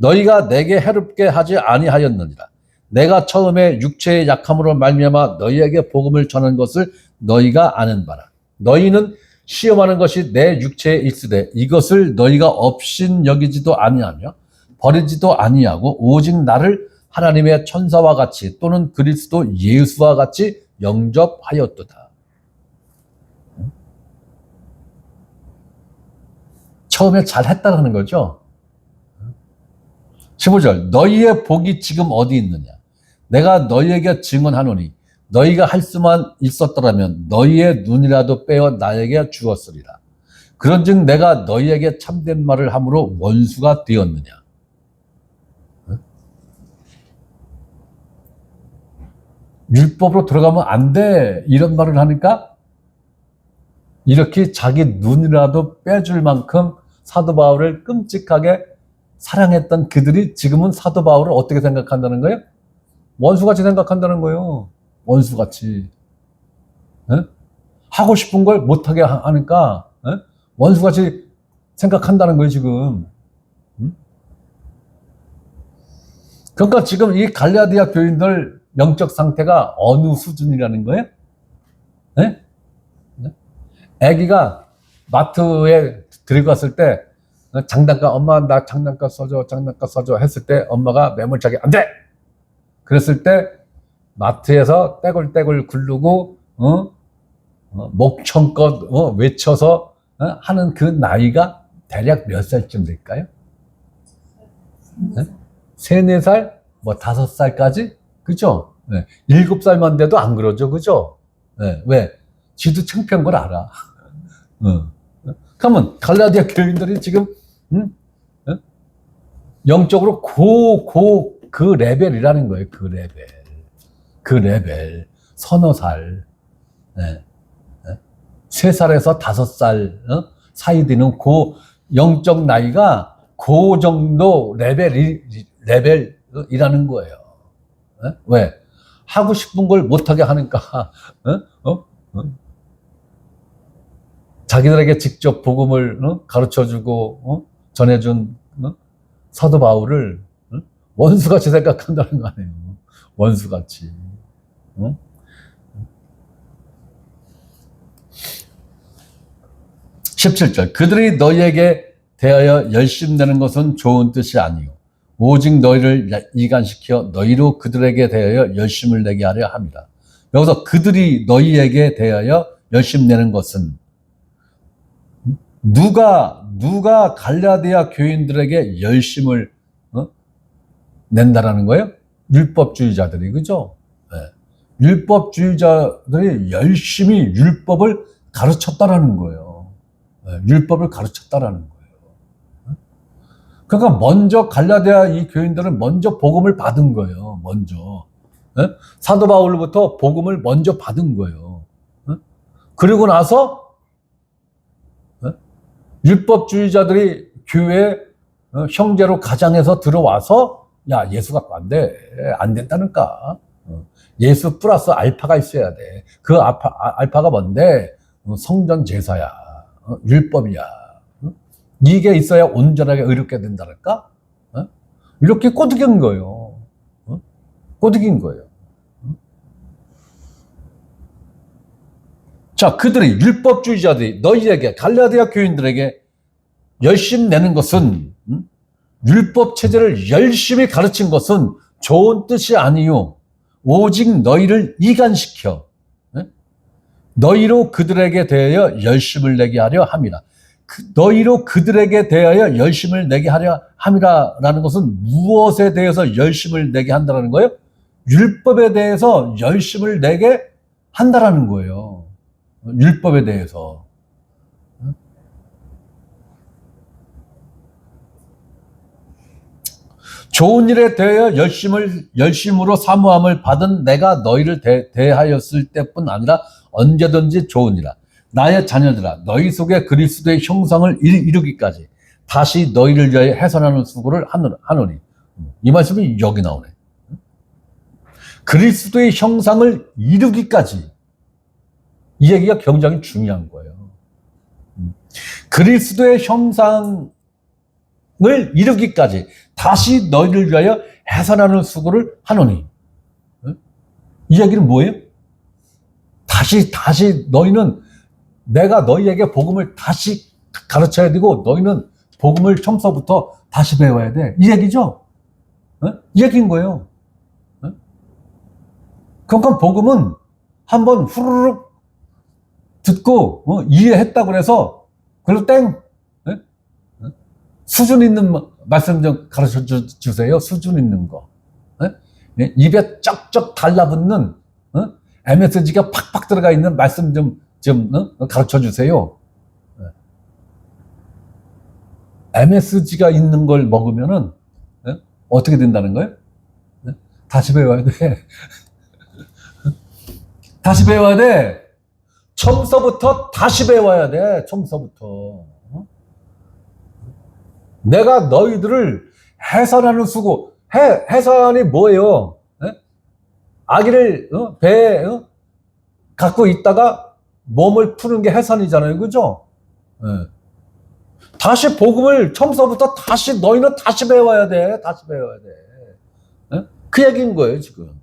너희가 내게 해롭게 하지 아니하였느니라. 내가 처음에 육체의 약함으로 말미암아 너희에게 복음을 전한 것을 너희가 아는 바라. 너희는 시험하는 것이 내 육체에 있으되 이것을 너희가 업신 여기지도 아니하며 버리지도 아니하고 오직 나를 하나님의 천사와 같이 또는 그리스도 예수와 같이 영접하였도다. 처음에 잘했다는 거죠. 15절. 너희의 복이 지금 어디 있느냐? 내가 너희에게 증언하노니 너희가 할 수만 있었더라면 너희의 눈이라도 빼어 나에게 주었으리라. 그런즉 내가 너희에게 참된 말을 함으로 원수가 되었느냐? 율법으로 들어가면 안 돼. 이런 말을 하니까 이렇게 자기 눈이라도 빼줄 만큼 사도 바울을 끔찍하게 사랑했던 그들이 지금은 사도 바울을 어떻게 생각한다는 거예요? 원수같이 생각한다는 거예요. 원수같이. 에? 하고 싶은 걸 못하게 하니까 원수같이 생각한다는 거예요, 지금. 그러니까 지금 이 갈라디아 교인들 영적 상태가 어느 수준이라는 거예요? 네? 아기가 마트에 들어갔을 때 장난감, 엄마 나 장난감 써줘 했을 때 엄마가 매몰차게 안 돼! 그랬을 때 마트에서 떼굴떼굴 굴르고 목청껏 외쳐서 하는 그 나이가 대략 몇 살쯤 될까요? 네? 3, 4살? 뭐 5살까지? 그죠? 네. 7살만 돼도 안 그러죠. 그죠? 네. 왜? 지도 창피한 걸 알아. 그러면 갈라디아 교인들이 지금 영적으로 그 레벨이라는 거예요. 그 레벨. 서너 살. 네. 3살에서 5살 사이 되는 그 영적 나이가 그 정도 레벨이라는 거예요. 왜? 하고 싶은 걸 못하게 하니까 자기들에게 직접 복음을 가르쳐주고 전해준 사도 바울을 원수같이 생각한다는 거 아니에요. 원수같이. 17절 그들이 너희에게 대하여 열심내는 것은 좋은 뜻이 아니요 오직 너희를 이간시켜 너희로 그들에게 대하여 열심을 내게 하려 합니다. 여기서 그들이 너희에게 대하여 열심내는 것은 누가 갈라디아 교인들에게 열심을 낸다라는 거예요? 율법주의자들이, 그죠? 네. 율법주의자들이 열심히 율법을 가르쳤다라는 거예요. 네. 율법을 가르쳤다라는 거예요. 그러니까 먼저 갈라디아 이 교인들은 먼저 복음을 받은 거예요. 먼저. 네? 사도 바울로부터 복음을 먼저 받은 거예요. 네? 그리고 나서 율법주의자들이 교회 형제로 가장해서 들어와서 야 예수가 안 된다니까. 예수 플러스 알파가 있어야 돼. 그 알파가 뭔데? 성전 제사야. 율법이야. 이게 있어야 온전하게 의롭게 된다니까. 이렇게 꼬드긴 거예요. 꼬드긴 거예요. 자, 그들이 율법주의자들이 너희에게 갈라디아 교인들에게 열심 내는 것은 율법 체제를 열심히 가르친 것은 좋은 뜻이 아니요 오직 너희를 이간시켜 너희로 그들에게 대하여 열심을 내게 하려 함이라. 너희로 그들에게 대하여 열심을 내게 하려 함이라라는 것은 무엇에 대해서 열심을 내게 한다는 거예요? 율법에 대해서 열심을 내게 한다라는 거예요. 율법에 대해서. 좋은 일에 대하여 열심으로 사모함을 받은 내가 너희를 대하였을 때뿐 아니라 언제든지 좋으니라. 나의 자녀들아 너희 속에 그리스도의 형상을 이루기까지 다시 너희를 위하여 해산하는 수고를 하노니. 이 말씀이 여기 나오네. 그리스도의 형상을 이루기까지. 이 얘기가 굉장히 중요한 거예요. 그리스도의 형상을 이루기까지 다시 너희를 위하여 해산하는 수고를 하노니. 이 얘기는 뭐예요? 다시 너희는 내가 너희에게 복음을 다시 가르쳐야 되고 너희는 복음을 처음서부터 다시 배워야 돼. 이 얘기죠? 이 얘기인 거예요. 그러니까 복음은 한번 후루룩 듣고 이해했다고 해서 그리고 땡 수준 있는 말씀 좀 가르쳐 주세요. 수준 있는 거. 입에 쩍쩍 달라붙는 MSG가 팍팍 들어가 있는 말씀 좀 가르쳐 주세요. MSG가 있는 걸 먹으면은 어떻게 된다는 거예요? 다시 배워야 돼. 다시 배워야 돼. 처음서부터 다시 배워야 돼. 처음서부터. 내가 너희들을 해산하는 수고. 해산이 뭐예요? 아기를 배에 갖고 있다가 몸을 푸는 게 해산이잖아요. 그죠? 다시 복음을 처음서부터 다시 너희는 다시 배워야 돼. 다시 배워야 돼. 그 얘기인 거예요, 지금.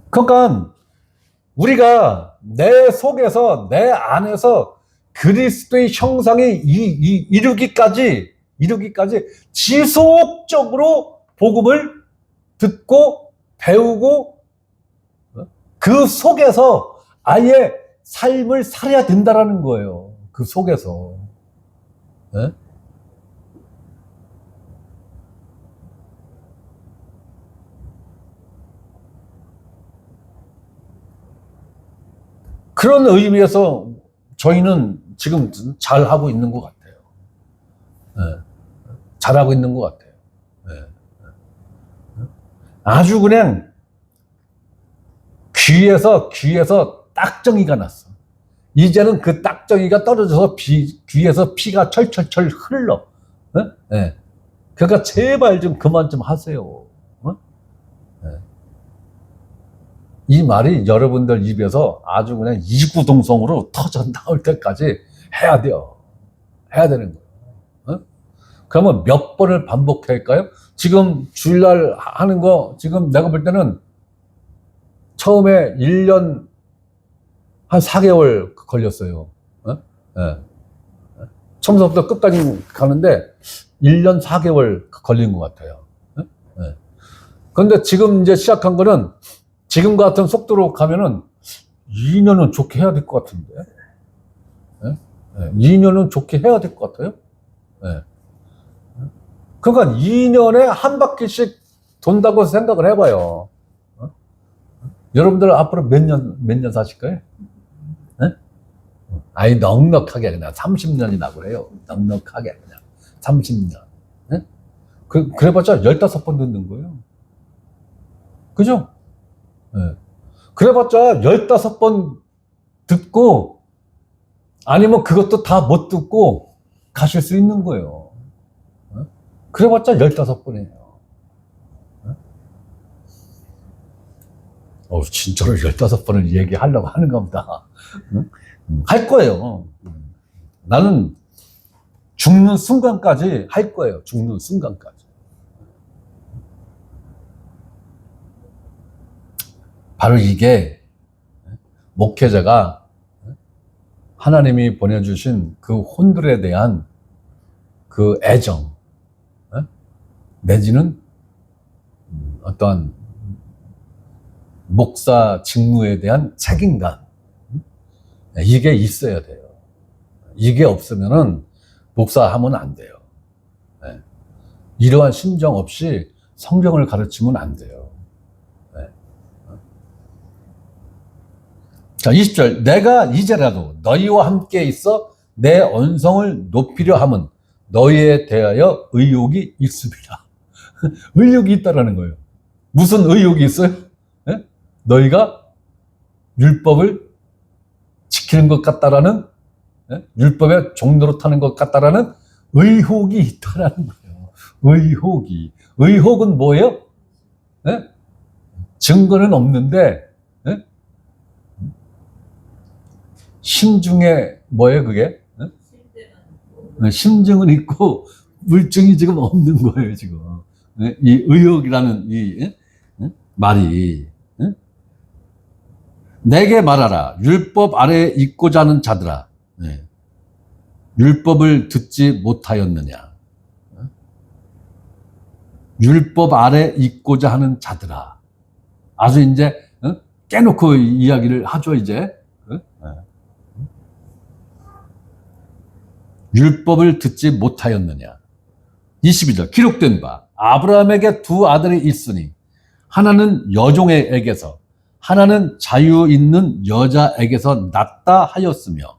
그러니까 우리가 내 속에서 내 안에서 그리스도의 형상이 이루기까지 지속적으로 복음을 듣고 배우고 그 속에서 아예 삶을 살아야 된다라는 거예요. 그 속에서. 네? 그런 의미에서 저희는 지금 잘하고 있는 것 같아요. 네. 잘하고 있는 것 같아요. 네. 아주 그냥 귀에서 딱정이가 났어. 이제는 그 딱정이가 떨어져서 귀에서 피가 철철철 흘러. 네. 그러니까 제발 좀 그만 좀 하세요. 네. 이 말이 여러분들 입에서 아주 그냥 이구동성으로 터져 나올 때까지 해야 돼요. 해야 되는 거예요. 그러면 몇 번을 반복해야 할까요? 지금 주일날 하는 거, 지금 내가 볼 때는 처음에 1년 한 4개월 걸렸어요. 네. 처음부터 끝까지 가는데 1년 4개월 걸린 것 같아요. 네. 그런데 지금 이제 시작한 거는 지금 같은 속도로 가면은 2년은 좋게 해야 될 것 같은데. 네? 네. 2년은 좋게 해야 될 것 같아요. 네. 그러니까 2년에 한 바퀴씩 돈다고 생각을 해봐요. 여러분들 앞으로 몇 년 사실 거예요? 네? 아니, 넉넉하게 그냥 30년이나 그래요. 넉넉하게 그냥 30년. 네? 그래봤자 15번 듣는 거예요. 그죠? 네. 그래봤자 15번 듣고 아니면 그것도 다 못 듣고 가실 수 있는 거예요. 그래봤자 15번이에요. 진짜로 15번을 얘기하려고 하는가 보다. 할 거예요. 나는 죽는 순간까지 할 거예요. 죽는 순간까지. 바로 이게 목회자가 하나님이 보내주신 그 혼들에 대한 그 애정, 내지는 어떠한 목사 직무에 대한 책임감, 이게 있어야 돼요. 이게 없으면은 목사하면 안 돼요. 이러한 심정 없이 성경을 가르치면 안 돼요. 자, 20절. 내가 이제라도 너희와 함께 있어 내 언성을 높이려 함은 너희에 대하여 의욕이 있습니다. 의욕이 있다라는 거예요. 무슨 의욕이 있어요? 네? 너희가 율법을 지키는 것 같다라는, 네? 율법의 종노릇하는 것 같다라는 의혹이 있다라는 거예요. 의혹이. 의혹은 뭐예요? 네? 증거는 없는데, 네? 심중에 뭐예요, 그게? 네? 심증은 있고 물증이 지금 없는 거예요, 지금. 네? 이 의혹이라는 이 말이. 네? 내게 말하라. 율법 아래에 있고자 하는 자들아. 네. 율법을 듣지 못하였느냐. 율법 아래 있고자 하는 자들아. 아주 이제 깨놓고 이야기를 하죠, 이제. 율법을 듣지 못하였느냐. 22절. 기록된 바 아브라함에게 두 아들이 있으니 하나는 여종에게서 하나는 자유 있는 여자에게서 낳다 하였으며.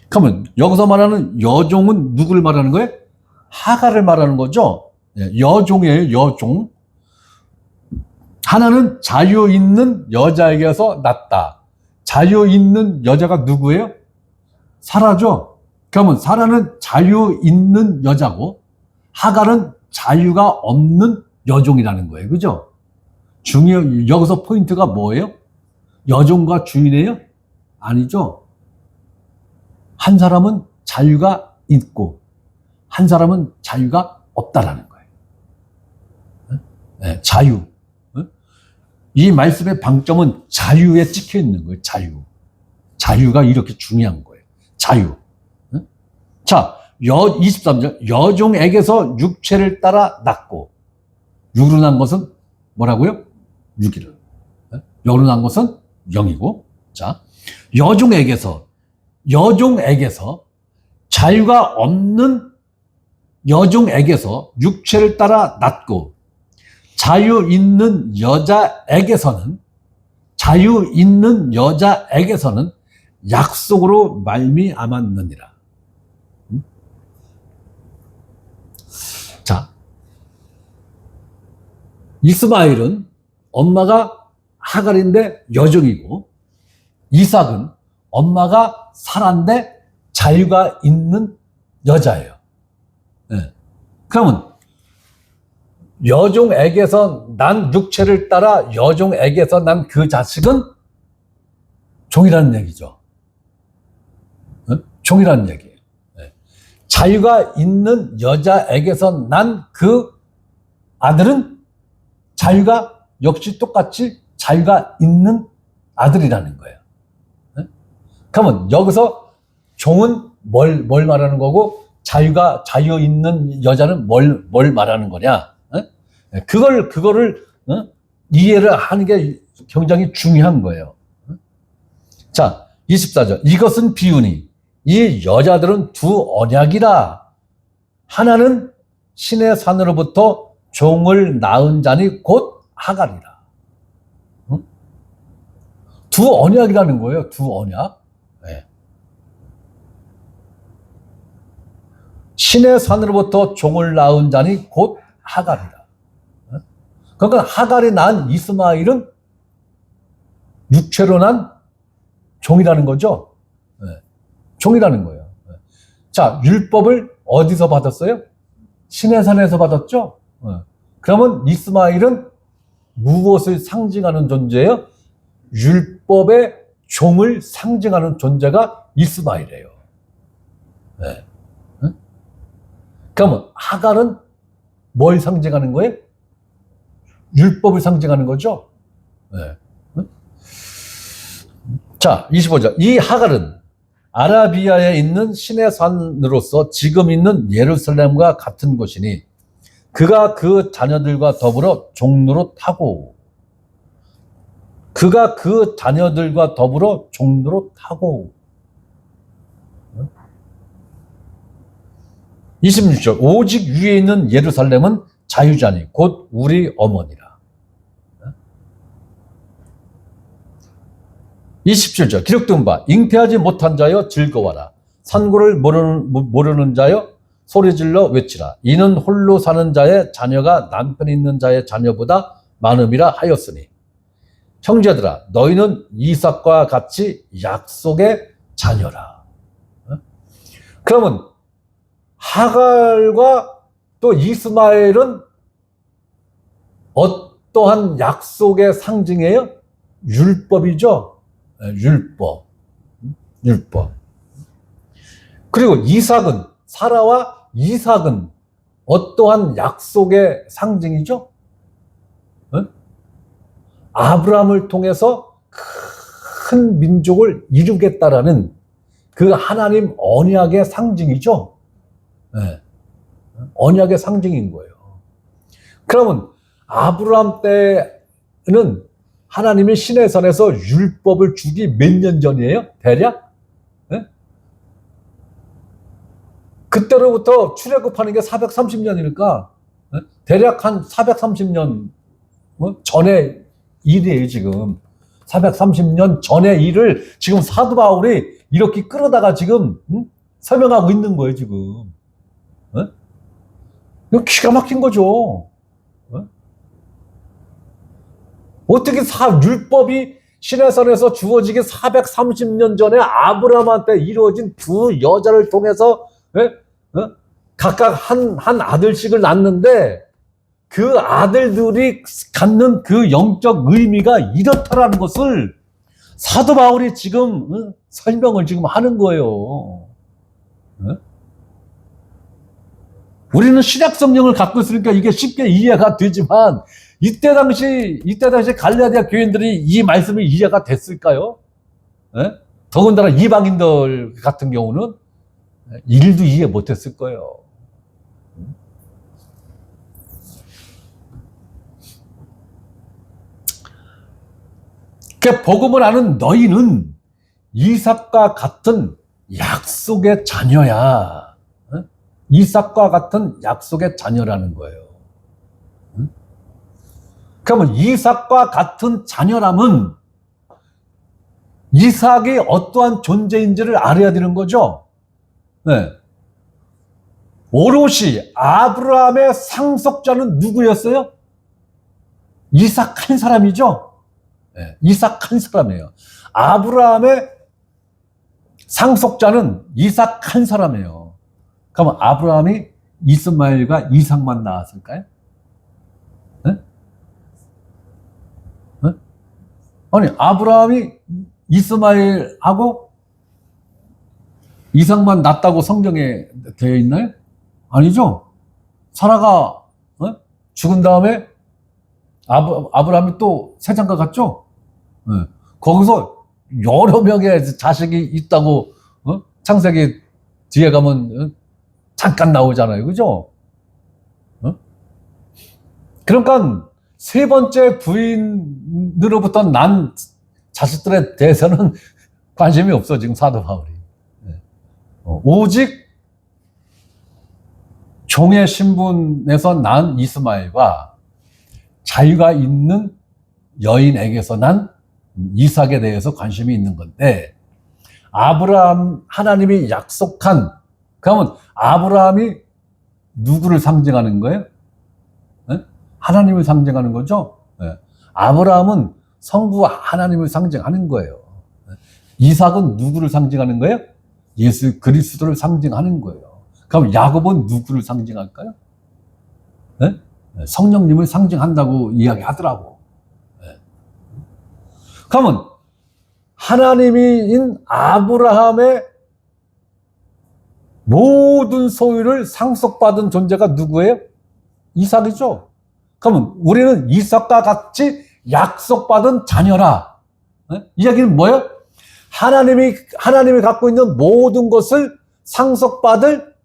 그러면 여기서 말하는 여종은 누구를 말하는 거예요? 하갈을 말하는 거죠. 여종이에요, 여종. 하나는 자유 있는 여자에게서 낳다. 자유 있는 여자가 누구예요? 사라죠. 그러면 사라는 자유 있는 여자고 하갈은 자유가 없는 여종이라는 거예요. 그죠? 여기서 포인트가 뭐예요? 여종과 주인이에요? 아니죠. 한 사람은 자유가 있고 한 사람은 자유가 없다라는 거예요. 네, 자유. 이 말씀의 방점은 자유에 찍혀 있는 거예요. 자유. 자유가 이렇게 중요한 거예요. 자유. 자, 23절. 여종에게서 육체를 따라 낳고, 육으로 난 것은 뭐라고요? 육이를. 영으로 난 것은 영이고, 자, 여종에게서 자유가 없는 여종에게서 육체를 따라 낳고, 자유 있는 여자에게서는 약속으로 말미암았느니라. 자, 이스마엘은 엄마가 하갈인데 여종이고 이삭은 엄마가 사라인데 자유가 있는 여자예요. 네. 그러면 여종에게서 난 육체를 따라 여종에게서 난 그 자식은 종이라는 얘기죠. 종이라는 얘기예요. 자유가 있는 여자에게서 난 그 아들은 자유가 역시 똑같이 자유가 있는 아들이라는 거예요. 그러면 여기서 종은 뭘 말하는 거고 자유 있는 여자는 뭘 말하는 거냐? 그거를 이해를 하는 게 굉장히 중요한 거예요. 자, 24절. 이것은 비유니 이 여자들은 두 언약이라. 하나는 신의 산으로부터 종을 낳은 자니 곧 하갈이라. 두 언약이라는 거예요. 두 언약. 네. 신의 산으로부터 종을 낳은 자니 곧 하갈이라. 그러니까 하갈이 낳은 이스마엘은 육체로 난 종이라는 거죠. 네. 종이라는 거예요. 네. 자, 율법을 어디서 받았어요? 신의 산에서 받았죠. 네. 그러면 이스마엘은 무엇을 상징하는 존재예요? 율법의 종을 상징하는 존재가 이스마엘이에요. 네. 네? 그러면 하갈은 뭘 상징하는 거예요? 율법을 상징하는 거죠. 네. 자, 25절. 이 하갈은 아라비아에 있는 신의 산으로서 지금 있는 예루살렘과 같은 곳이니 그가 그 자녀들과 더불어 종로로 타고 26절. 오직 위에 있는 예루살렘은 자유자니 곧 우리 어머니라. 27절. 기록된 바 잉태하지 못한 자여 즐거워라. 산고를 모르는 자여 소리질러 외치라. 이는 홀로 사는 자의 자녀가 남편 있는 자의 자녀보다 많음이라 하였으니 형제들아 너희는 이삭과 같이 약속의 자녀라. 그러면 하갈과 또 이스마엘은 어떠한 약속의 상징이에요? 율법이죠. 율법. 그리고 사라와 이삭은 어떠한 약속의 상징이죠? 아브라함을 통해서 큰 민족을 이루겠다라는 그 하나님 언약의 상징이죠. 언약의 상징인 거예요. 그러면 아브라함 때는 하나님이 신의 산에서 율법을 주기 몇 년 전이에요? 대략? 그때로부터 출애굽하는 게 430년이니까 대략 한 430년 전의 일이에요. 지금 430년 전의 일을 지금 사도 바울이 이렇게 끌어다가 지금 설명하고 있는 거예요. 지금 이거 기가 막힌 거죠. 어떻게 율법이 시내산에서 주어지기 430년 전에 아브라함한테 이루어진 두 여자를 통해서 각각 한 아들씩을 낳는데 그 아들들이 갖는 그 영적 의미가 이렇다라는 것을 사도 바울이 지금 설명을 지금 하는 거예요. 우리는 신약 성경을 갖고 있으니까 이게 쉽게 이해가 되지만 이때 당시 갈라디아 교인들이 이 말씀이 이해가 됐을까요? 더군다나 이방인들 같은 경우는 일도 이해 못했을 거예요. 그 복음을 아는 너희는 이삭과 같은 약속의 자녀야. 이삭과 같은 약속의 자녀라는 거예요. 그러면 이삭과 같은 자녀라면 이삭이 어떠한 존재인지를 알아야 되는 거죠. 네. 오롯이 아브라함의 상속자는 누구였어요? 이삭 한 사람이죠. 네. 이삭 한 사람이에요. 아브라함의 상속자는 이삭 한 사람이에요. 그러면 아브라함이 이스마엘과 이삭만 낳았을까요? 네? 네? 아니, 아브라함이 이스마엘하고 이삭만 낳았다고 성경에 되어 있나요? 아니죠. 사라가 죽은 다음에 아브라함이 또 세장가 갔죠. 거기서 여러 명의 자식이 있다고 창세기 뒤에 가면 잠깐 나오잖아요. 그죠? 그러니까 세 번째 부인으로부터 난 자식들에 대해서는 관심이 없어, 지금 사도 바울이. 오직 종의 신분에서 난 이스마엘과 자유가 있는 여인에게서 난 이삭에 대해서 관심이 있는 건데, 아브라함, 하나님이 약속한, 그러면 아브라함이 누구를 상징하는 거예요? 하나님을 상징하는 거죠? 아브라함은 성부 하나님을 상징하는 거예요. 이삭은 누구를 상징하는 거예요? 예수 그리스도를 상징하는 거예요. 그럼 야곱은 누구를 상징할까요? 성령님을 상징한다고 이야기하더라고. 그러면 하나님인 아브라함의 모든 소유를 상속받은 존재가 누구예요? 이삭이죠. 그러면 우리는 이삭과 같이 약속받은 자녀라. 이야기는 뭐예요? 하나님이 갖고 있는 모든 것을 상속받을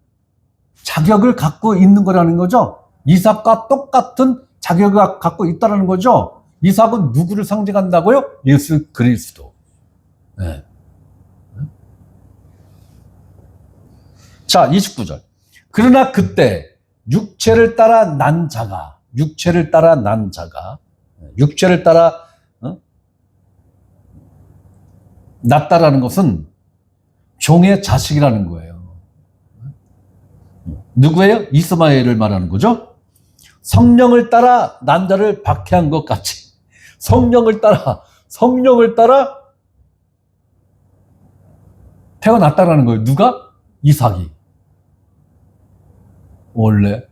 자격을 갖고 있는 거라는 거죠. 이삭과 똑같은 자격을 갖고 있다는 거죠. 이삭은 누구를 상징한다고요? 예수 그리스도. 네. 자, 29절. 그러나 그때 육체를 따라 낳았다라는 것은 종의 자식이라는 거예요. 누구예요? 이스마엘을 말하는 거죠. 성령을 따라 난 자를 박해한 것 같이 성령을 따라 태어났다라는 거예요. 누가? 이삭이. 원래.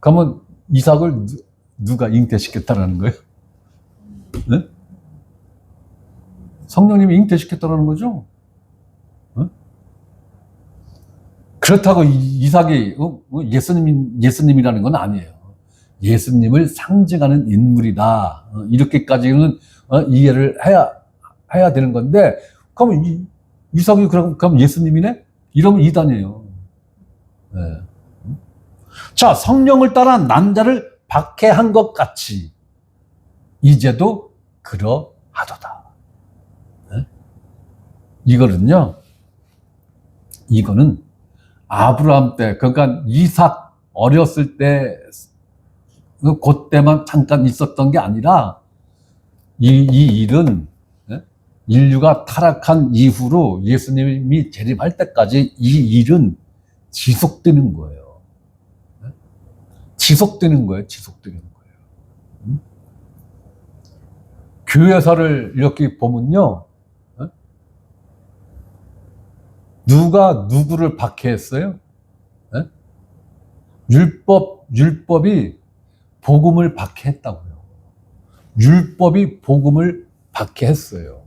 그러면 이삭을 누가 잉태시켰다라는 거예요? 네? 성령님이 잉태시켰다라는 거죠. 그렇다고 이삭이 예수님이라는 건 아니에요. 예수님을 상징하는 인물이다. 이렇게까지는 이해를 해야 되는 건데, 그럼 이삭이 그럼 예수님이네? 이러면 이단이에요. 네. 자, 성령을 따라 난 자를 박해한 것 같이 이제도 그러하도다. 네? 이거는 아브라함 때, 그러니까 이삭 어렸을 때, 그때만 잠깐 있었던 게 아니라, 이 일은 인류가 타락한 이후로 예수님이 재림할 때까지 이 일은 지속되는 거예요. 지속되는 거예요. 교회사를 이렇게 보면요, 누가 누구를 박해했어요? 예? 율법이 복음을 박해했다고요. 율법이 복음을 박해했어요.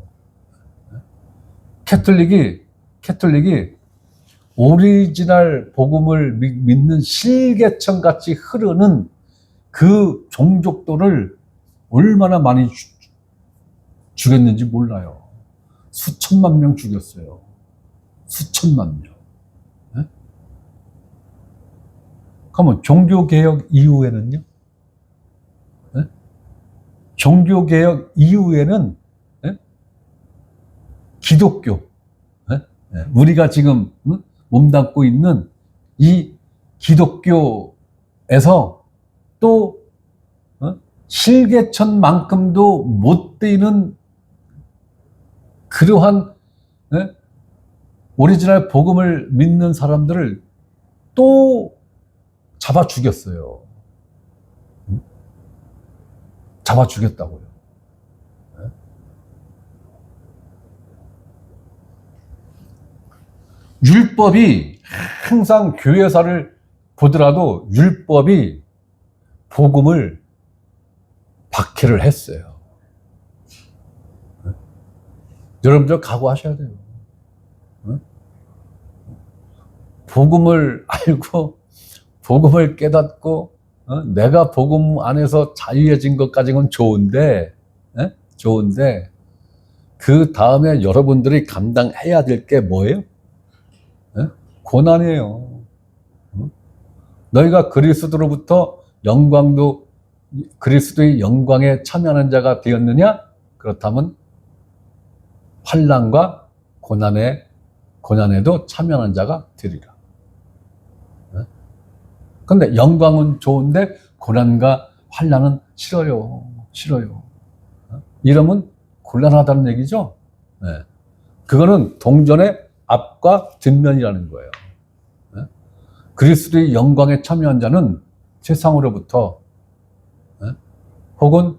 캐톨릭이 오리지널 복음을 믿는 실개천 같이 흐르는 그 종족들을 얼마나 많이 죽였는지 몰라요. 수천만 명 죽였어요. 수천만 명. 네? 그러면 종교개혁 이후에는요? 네? 종교개혁 이후에는 네? 기독교, 네? 네. 우리가 지금 몸담고 있는 이 기독교에서 또 실개천만큼도 못 되는 그러한 네? 오리지널 복음을 믿는 사람들을 또 잡아 죽였어요. 잡아 죽였다고요. 율법이 항상 교회사를 보더라도 율법이 복음을 박해를 했어요. 여러분들 각오하셔야 돼요. 복음을 알고 복음을 깨닫고 내가 복음 안에서 자유해진 것까지는 좋은데 그 다음에 여러분들이 감당해야 될 게 뭐예요? 고난이에요. 너희가 그리스도로부터 그리스도의 영광에 참여하는 자가 되었느냐? 그렇다면 환난과 고난에도 참여하는 자가 되리라. 근데 영광은 좋은데 고난과 환난은 싫어요. 이러면 곤란하다는 얘기죠. 네. 그거는 동전의 앞과 뒷면이라는 거예요. 네. 그리스도의 영광에 참여한 자는 세상으로부터 혹은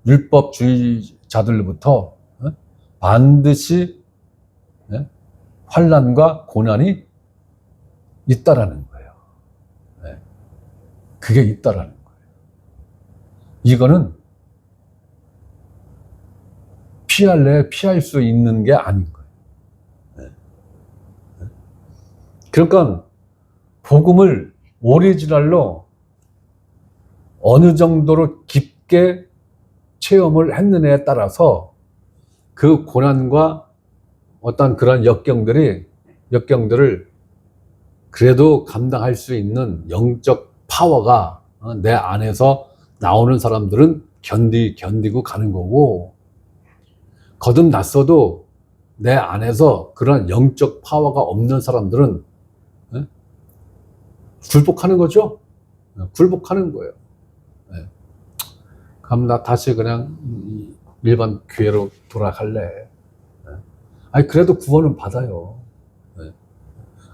율법주의자들로부터 반드시 환난과 고난이 있다라는 거예요. 그게 있다라는 거예요. 이거는 피할 수 있는 게 아닌 거예요. 그러니까 복음을 오리지널로 어느 정도로 깊게 체험을 했느냐에 따라서 그 고난과 어떤 그런 역경들을 그래도 감당할 수 있는 영적 파워가 내 안에서 나오는 사람들은 견디고 가는 거고, 거듭났어도 내 안에서 그런 영적 파워가 없는 사람들은 굴복하는 거죠. 굴복하는 거예요. 그럼 나 다시 그냥 일반 교회로 돌아갈래. 아니 그래도 구원은 받아요.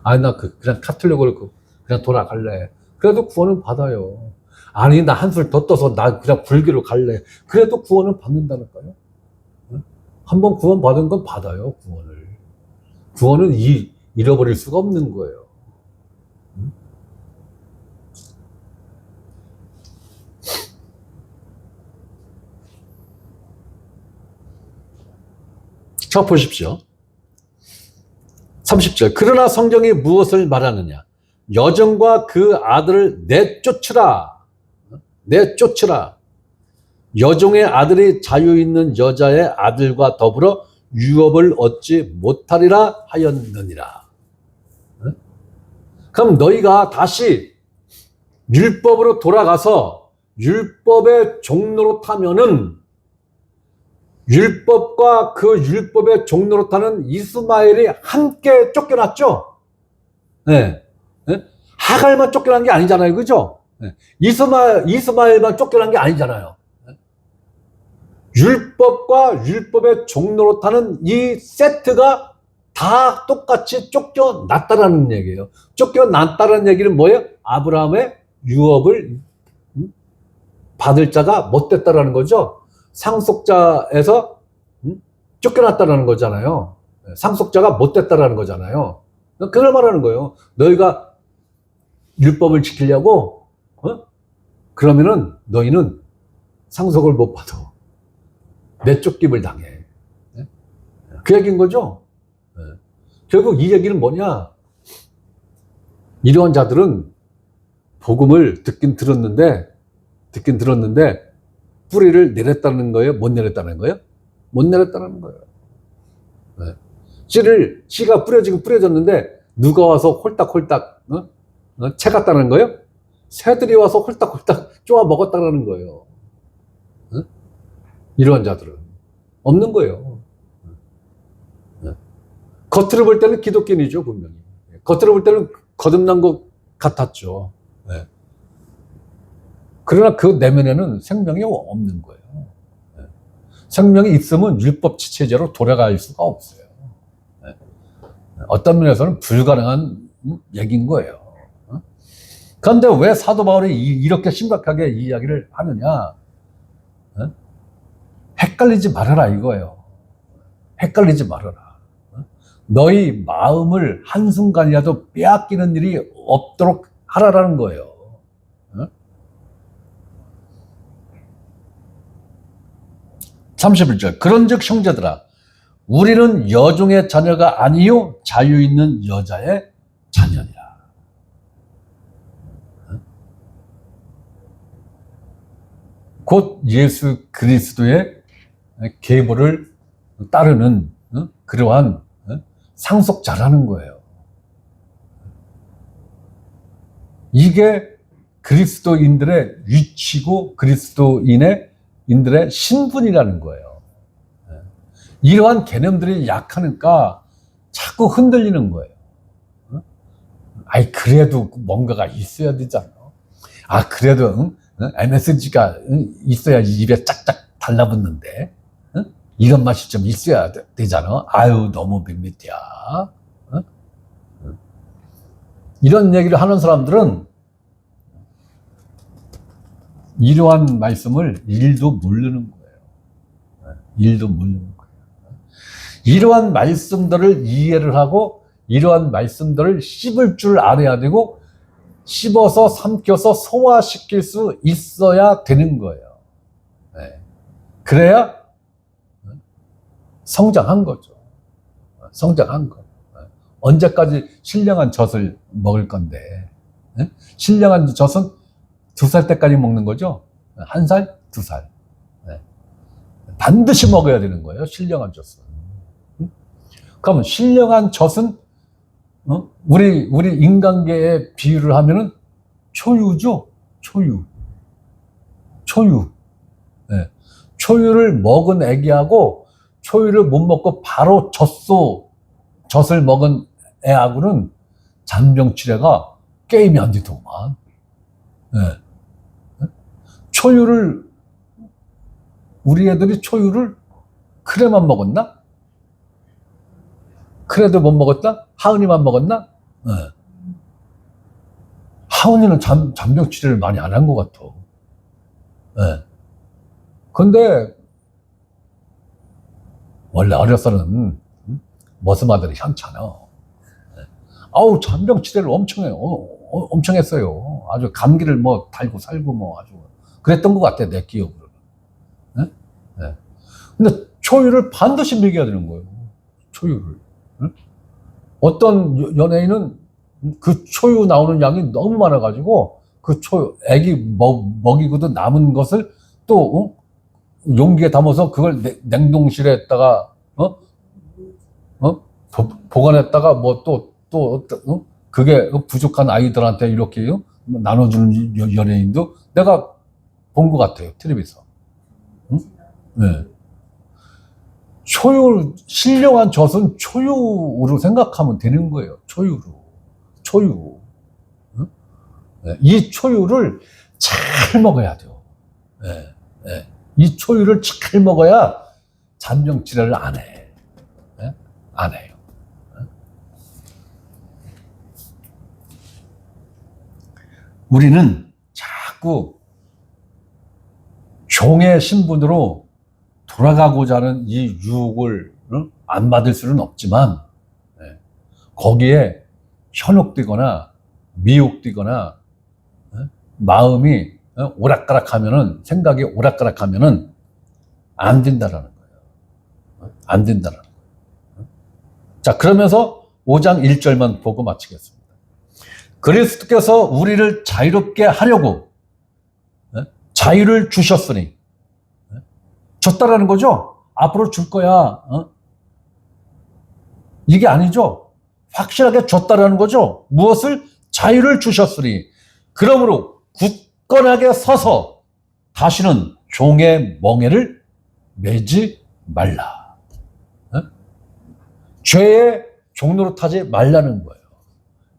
아니 나 그냥 카톨릭으로 그냥 돌아갈래. 그래도 구원은 받아요. 아니 나 한술 더 떠서 나 그냥 불교로 갈래. 그래도 구원은 받는다니까요. 한번 구원 받은 건 받아요. 구원은 잃어버릴 수가 없는 거예요. 자 보십시오. 30절. 그러나 성경이 무엇을 말하느냐? 여종과 그 아들을 내쫓으라. 여종의 아들이 자유 있는 여자의 아들과 더불어 유업을 얻지 못하리라 하였느니라. 그럼 너희가 다시 율법으로 돌아가서 율법의 종로로 타면은 율법과 그 율법의 종로로 타는 이스마엘이 함께 쫓겨났죠? 네. 하갈만 쫓겨난 게 아니잖아요. 그죠? 이스마엘만 쫓겨난 게 아니잖아요. 율법과 율법의 종로로 타는 이 세트가 다 똑같이 쫓겨났다라는 얘기예요. 쫓겨났다라는 얘기는 뭐예요? 아브라함의 유업을 받을 자가 못 됐다라는 거죠. 상속자에서 쫓겨났다라는 거잖아요. 상속자가 못 됐다라는 거잖아요. 그걸 말하는 거예요. 너희가 율법을 지키려고 그러면은 너희는 상속을 못 받아. 내쫓김을 당해. 그 얘기인 거죠. 결국 이 얘기는 뭐냐? 이러한 자들은 복음을 듣긴 들었는데 뿌리를 내렸다는 거예요? 못 내렸다는 거예요? 못 내렸다는 거예요. 씨가 뿌려졌는데 누가 와서 홀딱홀딱 채갔다는 거예요? 새들이 와서 홀딱홀딱 쪼아 먹었다는 거예요. 이러한 자들은 없는 거예요. 겉으로 볼 때는 기독교인이죠, 분명히. 겉으로 볼 때는 거듭난 것 같았죠. 그러나 그 내면에는 생명이 없는 거예요. 생명이 있으면 율법 지체제로 돌아갈 수가 없어요. 어떤 면에서는 불가능한 얘기인 거예요. 그런데 왜 사도 바울이 이렇게 심각하게 이 이야기를 하느냐? 헷갈리지 말아라 이거예요. 헷갈리지 말아라. 너희 마음을 한순간이라도 빼앗기는 일이 없도록 하라라는 거예요. 31절. 그런즉 형제들아, 우리는 여종의 자녀가 아니요 자유 있는 여자의 자녀니라. 곧 예수 그리스도의 계보를 따르는 그러한 상속자라는 거예요. 이게 그리스도인들의 위치고 그리스도인들의 신분이라는 거예요. 이러한 개념들이 약하니까 자꾸 흔들리는 거예요. 아이, 그래도 뭔가가 있어야 되잖아. 아, 그래도 MSG가 있어야 입에 짝짝 달라붙는데 이런 맛이 좀 있어야 되잖아. 아유, 너무 밋밋이야. 이런 얘기를 하는 사람들은 이러한 말씀을 일도 모르는 거예요. 일도 모르는 거예요. 이러한 말씀들을 이해를 하고 이러한 말씀들을 씹을 줄 알아야 되고 씹어서 삼켜서 소화시킬 수 있어야 되는 거예요. 그래야 성장한 거죠. 성장한 거. 언제까지 신령한 젖을 먹을 건데? 신령한 젖은 2살 때까지 먹는 거죠. 1살, 2살. 반드시 먹어야 되는 거예요. 신령한 젖은. 그러면 신령한 젖은 우리 인간계에 비유를 하면은 초유죠. 초유. 초유를 먹은 애기하고 초유를 못 먹고 바로 젖을 먹은 애하고는 잔병치레가 게임이 안 되더만. 초유를 우리 애들이 초유를 크레만 먹었나? 크레도 못 먹었다? 하은이만 먹었나? 하은이는 잔병치레를 많이 안 한 것 같아. 근데 원래 어려서는 머슴아들이 현찮아. 아우, 잔병치레를 엄청 했어요. 아주 감기를 뭐 달고 살고 뭐 아주 그랬던 것 같아, 내 기억으로는. 근데 초유를 반드시 먹여야 되는 거예요. 초유를. 어떤 연예인은 그 초유 나오는 양이 너무 많아가지고 그 초유, 애기 먹이고도 남은 것을 또 용기에 담아서 그걸 냉동실에다가 보관했다가 뭐 그게 부족한 아이들한테 이렇게 나눠주는 연예인도 내가 본 것 같아요, 텔레비에서. 신령한 젖은 초유로 생각하면 되는 거예요. 초유. 이 초유를 잘 먹어야 돼요. 이 초유를 잘 먹어야 잔병치레를 안 해. 안 해요. 우리는 자꾸 종의 신분으로 돌아가고자 하는 이 유혹을 안 받을 수는 없지만 거기에 현혹되거나 미혹되거나 마음이 오락가락하면은, 생각이 오락가락하면은 안 된다라는 거예요. 안 된다라는 거예요. 자, 그러면서 5장 1절만 보고 마치겠습니다. 그리스도께서 우리를 자유롭게 하려고 자유를 주셨으니, 줬다라는 거죠. 앞으로 줄 거야. 이게 아니죠. 확실하게 줬다라는 거죠. 무엇을? 자유를 주셨으니, 그러므로 굳건하게 서서 다시는 종의 멍에를 매지 말라. 죄의 종로로 타지 말라는 거예요.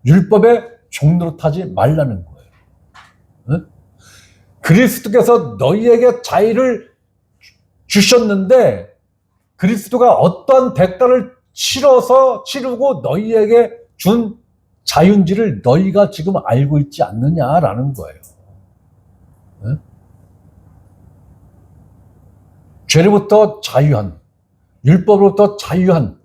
율법의 종로로 타지 말라는 거예요. 그리스도께서 너희에게 자유를 주셨는데, 그리스도가 어떠한 대가를 치르고 너희에게 준 자유인지를 너희가 지금 알고 있지 않느냐라는 거예요. 죄로부터 자유한, 율법으로부터 자유한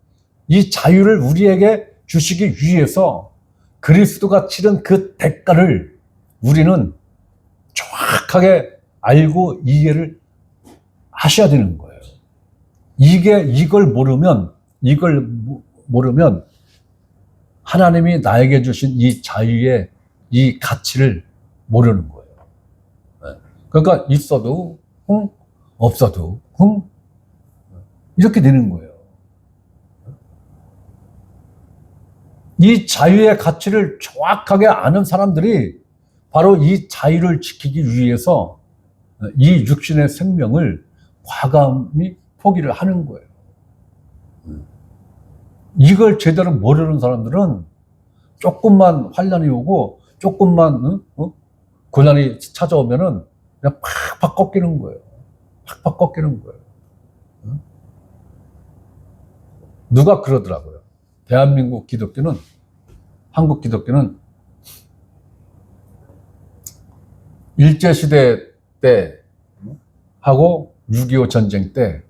이 자유를 우리에게 주시기 위해서 그리스도가 치른 그 대가를 우리는 정확하게 알고 이해를 하셔야 되는 거예요. 이걸 모르면 하나님이 나에게 주신 이 자유의 이 가치를 모르는 거예요. 그러니까 있어도 없어도 이렇게 되는 거예요. 이 자유의 가치를 정확하게 아는 사람들이 바로 이 자유를 지키기 위해서 이 육신의 생명을 과감히 포기를 하는 거예요. 이걸 제대로 모르는 사람들은 조금만 환난이 오고 조금만 고난이 찾아오면은 그냥 팍팍 꺾이는 거예요. 팍팍 꺾이는 거예요. 누가 그러더라고요. 대한민국 기독교는, 한국 기독교는 일제시대 때 하고 6.25 전쟁 때,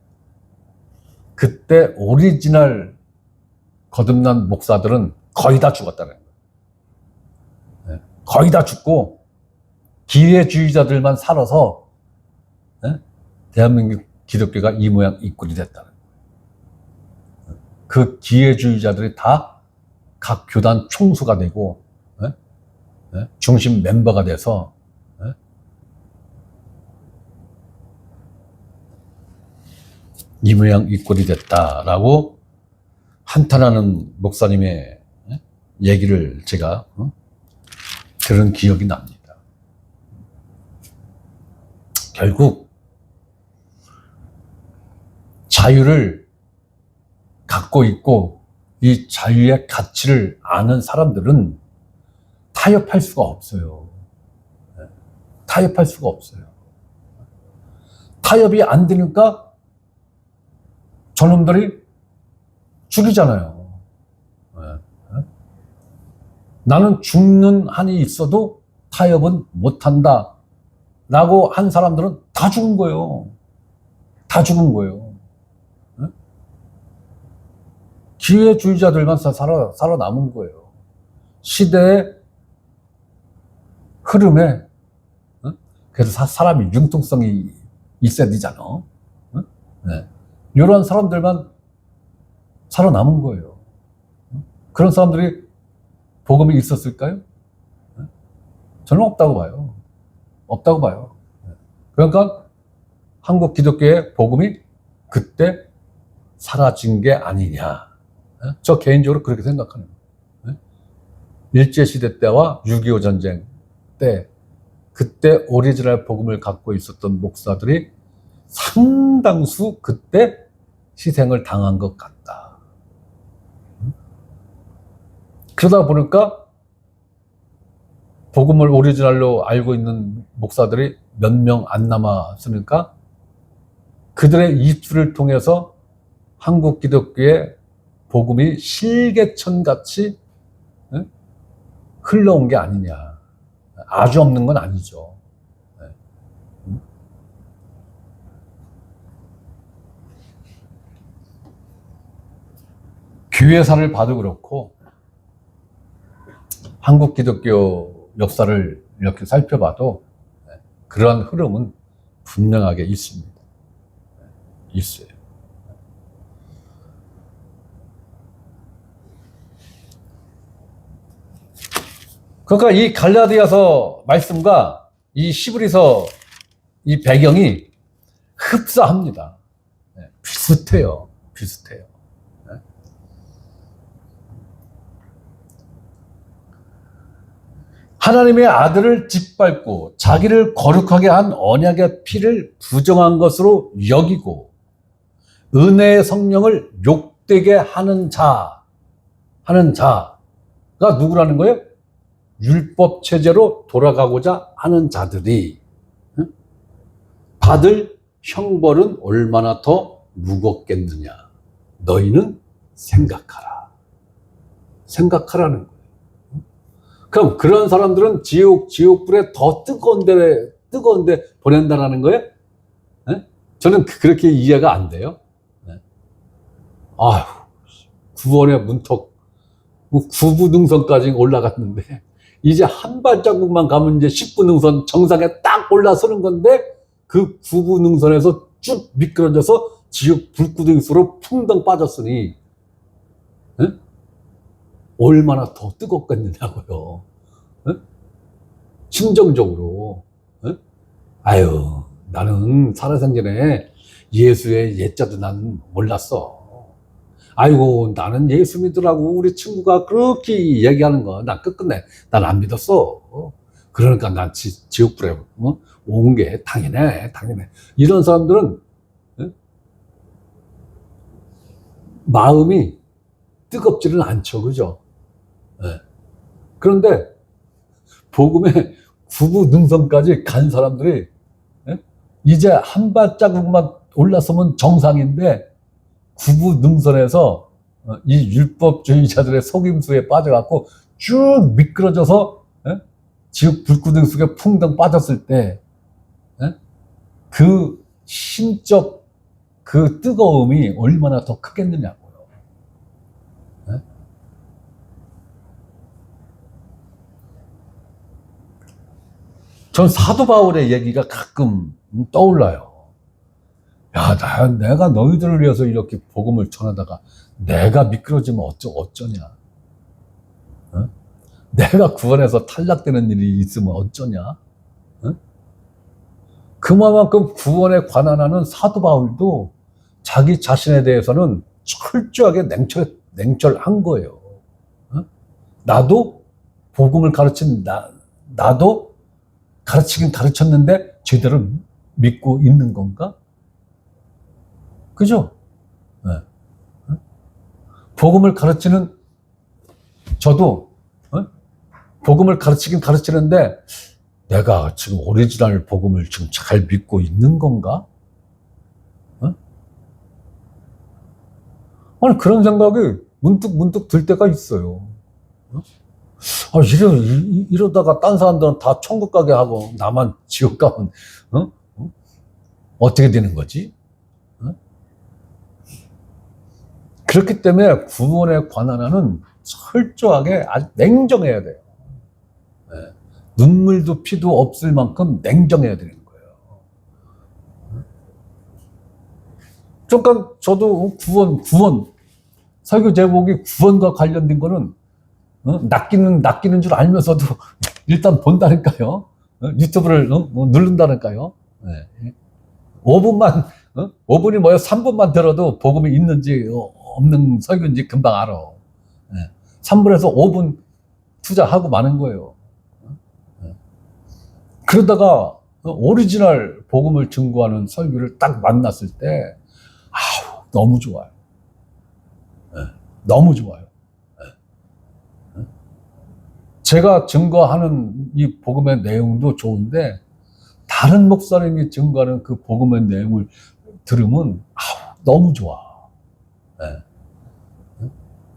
그때 오리지널 거듭난 목사들은 거의 다 죽었다는 거예요. 거의 다 죽고 기회주의자들만 살아서 대한민국 기독교가 이 모양 이 꼴이 됐다는 거예요. 그 기회주의자들이 다 각 교단 총수가 되고 중심 멤버가 돼서 이 모양 이 꼴이 됐다라고 한탄하는 목사님의 얘기를 제가 들은 기억이 납니다. 결국 자유를 갖고 있고 이 자유의 가치를 아는 사람들은 타협할 수가 없어요. 타협할 수가 없어요. 타협이 안 되니까 저놈들이 죽이잖아요. 나는 죽는 한이 있어도 타협은 못한다 라고 한 사람들은 다 죽은 거예요. 다 죽은 거예요. 기회주의자들만 살아남은 거예요. 시대의 흐름에. 그래서 사람이 융통성이 있어야 되잖아. 이런 사람들만 살아남은 거예요. 그런 사람들이 복음이 있었을까요? 저는 없다고 봐요. 없다고 봐요. 그러니까 한국 기독교의 복음이 그때 사라진 게 아니냐. 저 개인적으로 그렇게 생각하는 거예요. 일제시대 때와 6.25 전쟁 때 그때 오리지널 복음을 갖고 있었던 목사들이 상당수 그때 희생을 당한 것 같다. 그러다 보니까 복음을 오리지널로 알고 있는 목사들이 몇 명 안 남았으니까 그들의 입술을 통해서 한국 기독교의 복음이 실개천같이 흘러온 게 아니냐. 아주 없는 건 아니죠. 교회사를 봐도 그렇고 한국 기독교 역사를 이렇게 살펴봐도 그러한 흐름은 분명하게 있습니다. 있어요. 그러니까 이 갈라디아서 말씀과 이 시브리서 이 배경이 흡사합니다. 비슷해요. 비슷해요. 하나님의 아들을 짓밟고 자기를 거룩하게 한 언약의 피를 부정한 것으로 여기고 은혜의 성령을 욕되게 하는 자가 누구라는 거예요? 율법 체제로 돌아가고자 하는 자들이 받을 형벌은 얼마나 더 무겁겠느냐. 너희는 생각하라. 생각하라는 거예요. 그럼 그런 사람들은 지옥불에 더 뜨거운 데 보낸다라는 거예요? 저는 그렇게 이해가 안 돼요. 아휴, 구원의 문턱, 구부능선까지 올라갔는데, 이제 한 발자국만 가면 이제 10부능선 정상에 딱 올라서는 건데, 그 구부능선에서 쭉 미끄러져서 지옥 불구덩이로 풍덩 빠졌으니, 얼마나 더 뜨겁겠느냐고요. 심정적으로. 아유, 나는 살아생전에 예수의 예자도 나는 몰랐어. 아이고, 나는 예수 믿으라고 우리 친구가 그렇게 얘기하는 거 난 끝끝내 난 안 믿었어. 그러니까 난 지옥불에 온 게 당연해. 이런 사람들은 마음이 뜨겁지는 않죠. 그죠? 그런데 복음의 구부능선까지 간 사람들이 이제 한 발자국만 올라서면 정상인데 구부능선에서 이 율법주의자들의 속임수에 빠져갖고 쭉 미끄러져서 지옥 불구덩이 속에 풍덩 빠졌을 때 그 심적 그 뜨거움이 얼마나 더 크겠느냐고요. 전 사도 바울의 얘기가 가끔 떠올라요. 야, 내가 너희들을 위해서 이렇게 복음을 전하다가 내가 미끄러지면 어쩌냐? 내가 구원해서 탈락되는 일이 있으면 어쩌냐? 그만큼 구원에 관한하는 사도 바울도 자기 자신에 대해서는 철저하게 냉철한 거예요. 나도 복음을 나도 가르치긴 가르쳤는데 제대로 믿고 있는 건가? 그죠? 복음을 가르치는 저도 복음을 가르치긴 가르치는데 내가 지금 오리지널 복음을 지금 잘 믿고 있는 건가? 아니, 그런 생각이 문득 들 때가 있어요. 이러다가 딴 사람들은 다 천국 가게 하고 나만 지옥 가면 어떻게 되는 거지? 그렇기 때문에 구원에 관한 한은 철저하게 아주 냉정해야 돼요. 눈물도 피도 없을 만큼 냉정해야 되는 거예요. 잠깐 저도 구원 설교 제목이 구원과 관련된 거는 낚이는 줄 알면서도 일단 본다니까요. 유튜브를 누른다니까요. 5분이 뭐야 3분만 들어도 복음이 있는지 없는 설교인지 금방 알아. 3분에서 5분 투자하고 마는 거예요. 그러다가 오리지널 복음을 증거하는 설교를 딱 만났을 때 너무 좋아요. 너무 좋아요. 제가 증거하는 이 복음의 내용도 좋은데 다른 목사님이 증거하는 그 복음의 내용을 들으면 너무 좋아.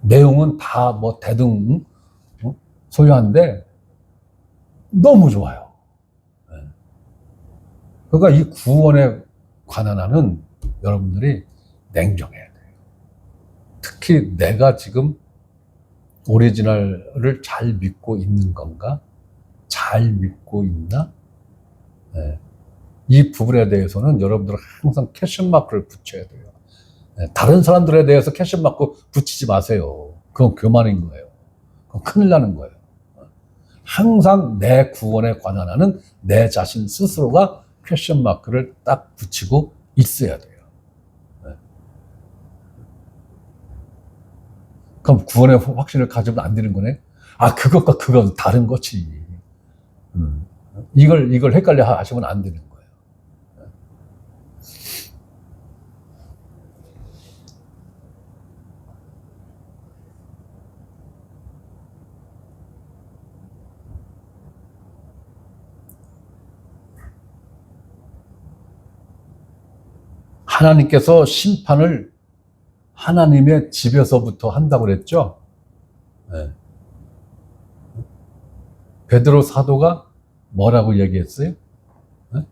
내용은 다 뭐 대등 소유한데 너무 좋아요. 그러니까 이 구원에 관한 한은 여러분들이 냉정해야 돼요. 특히 내가 지금 오리지널을 잘 믿고 있는 건가? 잘 믿고 있나? 네. 이 부분에 대해서는 여러분들은 항상 캐션 마크를 붙여야 돼요. 네. 다른 사람들에 대해서 캐션 마크 붙이지 마세요. 그건 교만인 거예요. 그건 큰일 나는 거예요. 항상 내 구원에 관한하는 내 자신 스스로가 캐션 마크를 딱 붙이고 있어야 돼요. 네. 그럼 구원의 확신을 가지면 안 되는 거네? 아, 그것과 그건 다른 거지. 이걸 헷갈려 하시면 안 되는 거예요. 하나님께서 심판을 하나님의 집에서부터 한다고 그랬죠? 네. 베드로 사도가 뭐라고 얘기했어요? 네?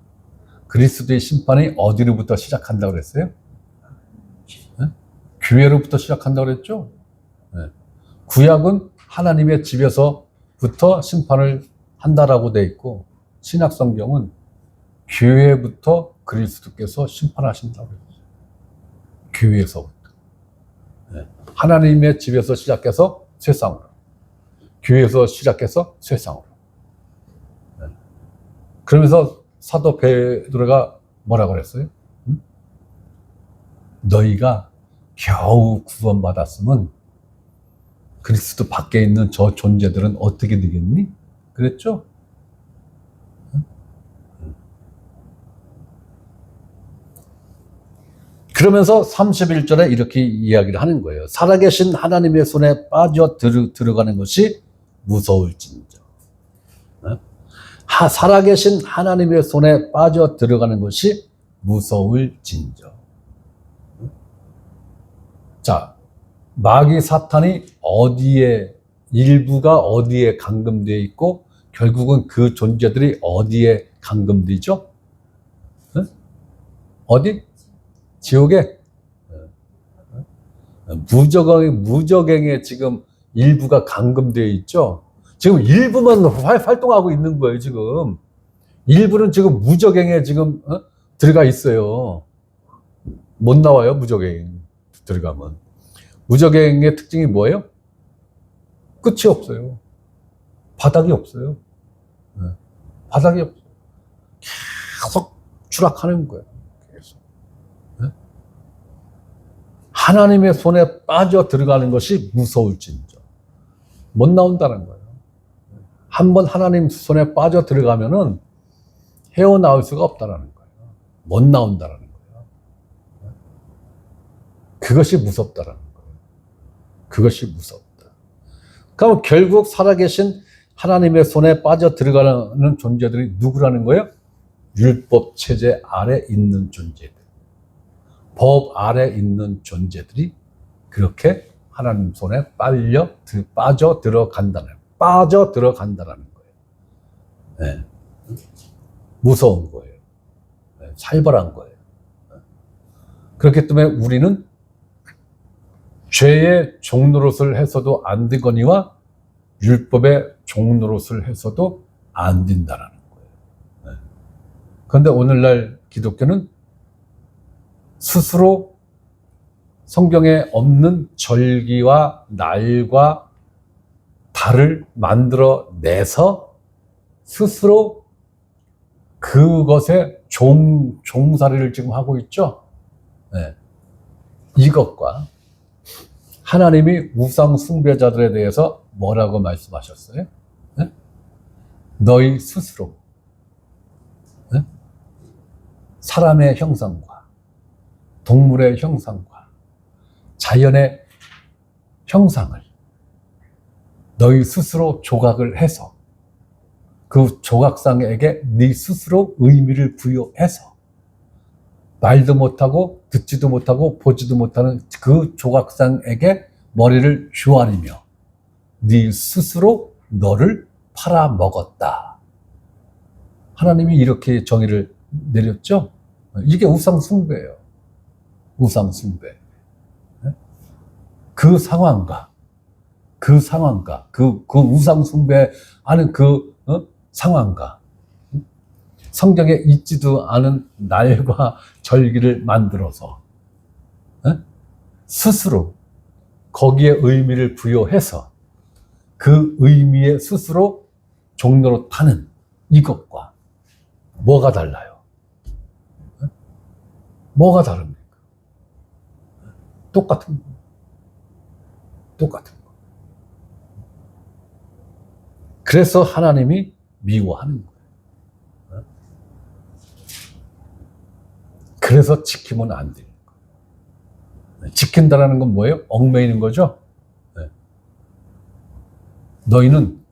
그리스도의 심판이 어디로부터 시작한다고 그랬어요? 네? 교회로부터 시작한다고 그랬죠? 네. 구약은 하나님의 집에서부터 심판을 한다라고 돼 있고, 신약 성경은 교회부터 그리스도께서 심판하신다고 그랬어요. 교회에서부터. 네. 하나님의 집에서 시작해서 세상으로, 교회에서 시작해서 세상으로. 네. 그러면서 사도 베드로가 뭐라고 그랬어요? 너희가 겨우 구원받았으면 그리스도 밖에 있는 저 존재들은 어떻게 되겠니? 그랬죠? 그러면서 31절에 이렇게 이야기를 하는 거예요. 살아계신 하나님의 손에 빠져 들어가는 것이 무서울진저. 살아계신 하나님의 손에 빠져 들어가는 것이 무서울진저. 자, 마귀 사탄이 어디에, 일부가 어디에 감금되어 있고 결국은 그 존재들이 어디에 감금되죠? 어디? 지옥에. 무적행에 지금 일부가 감금되어 있죠. 지금 일부만 활동하고 있는 거예요. 지금 일부는 지금 무적행에 지금 들어가 있어요. 못 나와요. 무적행 들어가면. 무적행의 특징이 뭐예요? 끝이 없어요. 바닥이 없어요. 바닥이 없어요. 계속 추락하는 거예요. 계속. 하나님의 손에 빠져 들어가는 것이 무서울진저. 못 나온다는 거예요. 한번 하나님 손에 빠져 들어가면은 헤어나올 수가 없다는 거예요. 못 나온다는 거예요. 그것이 무섭다는 거예요. 그것이 무섭다. 그럼 결국 살아계신 하나님의 손에 빠져 들어가는 존재들이 누구라는 거예요? 율법 체제 아래 있는 존재들. 법 아래 있는 존재들이 그렇게 하나님 손에 빠져 들어간다는 거예요. 네. 무서운 거예요. 네. 살벌한 거예요. 그렇기 때문에 우리는 죄의 종노릇을 해서도 안 되거니와 율법의 종노릇을 해서도 안 된다는 거예요. 네. 그런데 오늘날 기독교는 스스로 성경에 없는 절기와 날과 달을 만들어내서 스스로 그것에 종살이를 지금 하고 있죠. 네. 이것과 하나님이 우상 숭배자들에 대해서 뭐라고 말씀하셨어요? 네? 너희 스스로 네? 사람의 형상과 동물의 형상과 자연의 형상을 너희 스스로 조각을 해서 그 조각상에게 네 스스로 의미를 부여해서 말도 못하고 듣지도 못하고 보지도 못하는 그 조각상에게 머리를 조아리며 네 스스로 너를 팔아먹었다. 하나님이 이렇게 정의를 내렸죠. 이게 우상 숭배예요. 우상 숭배. 그 상황과 그 우상 숭배하는 상황과 성경에 있지도 않은 날과 절기를 만들어서 스스로 거기에 의미를 부여해서 그 의미에 스스로 종로로 타는 이것과 뭐가 달라요? 뭐가 다릅니까? 똑같은 거. 그래서 하나님이 미워하는 거예요. 그래서 지키면 안 되는 거예요. 지킨다라는 건 뭐예요? 얽매이는 거죠? 너희는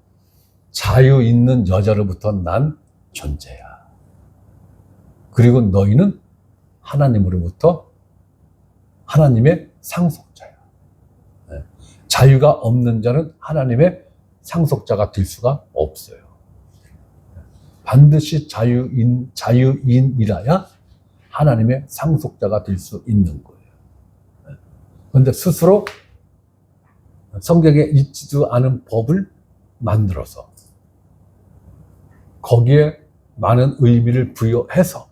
자유 있는 여자로부터 난 존재야. 그리고 너희는 하나님으로부터 하나님의 상속자야. 자유가 없는 자는 하나님의 상속자가 될 수가 없어요. 반드시 자유인이라야 하나님의 상속자가 될 수 있는 거예요. 그런데 스스로 성경에 있지도 않은 법을 만들어서 거기에 많은 의미를 부여해서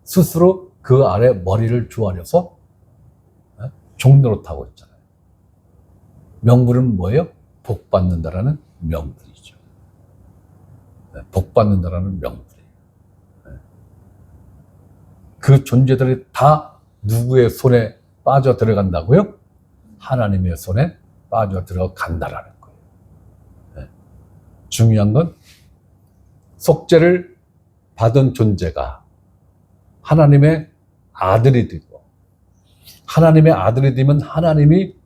스스로 그 아래 머리를 조아려서 종로로 타고 있잖아요. 명분은 뭐예요? 복 받는다라는 명분이죠. 복 받는다라는 명분이에요. 그 존재들이 다 누구의 손에 빠져 들어간다고요? 하나님의 손에 빠져 들어간다라는 거예요. 중요한 건 속죄를 받은 존재가 하나님의 아들이 되고, 하나님의 아들이 되면 하나님이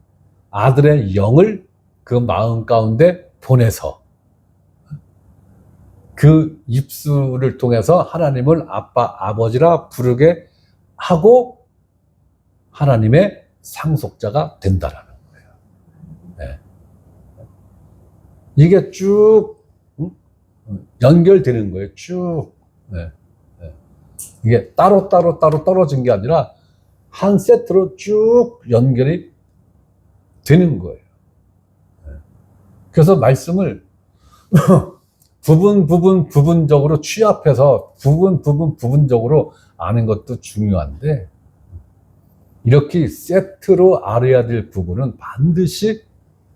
아들의 영을 그 마음 가운데 보내서 그 입술을 통해서 하나님을 아빠, 아버지라 부르게 하고 하나님의 상속자가 된다라는 거예요. 네. 이게 쭉 연결되는 거예요. 쭉. 네. 네. 이게 따로 떨어진 게 아니라 한 세트로 쭉 연결이 되는 거예요. 그래서 말씀을 부분적으로 취합해서 부분적으로 아는 것도 중요한데, 이렇게 세트로 알아야 될 부분은 반드시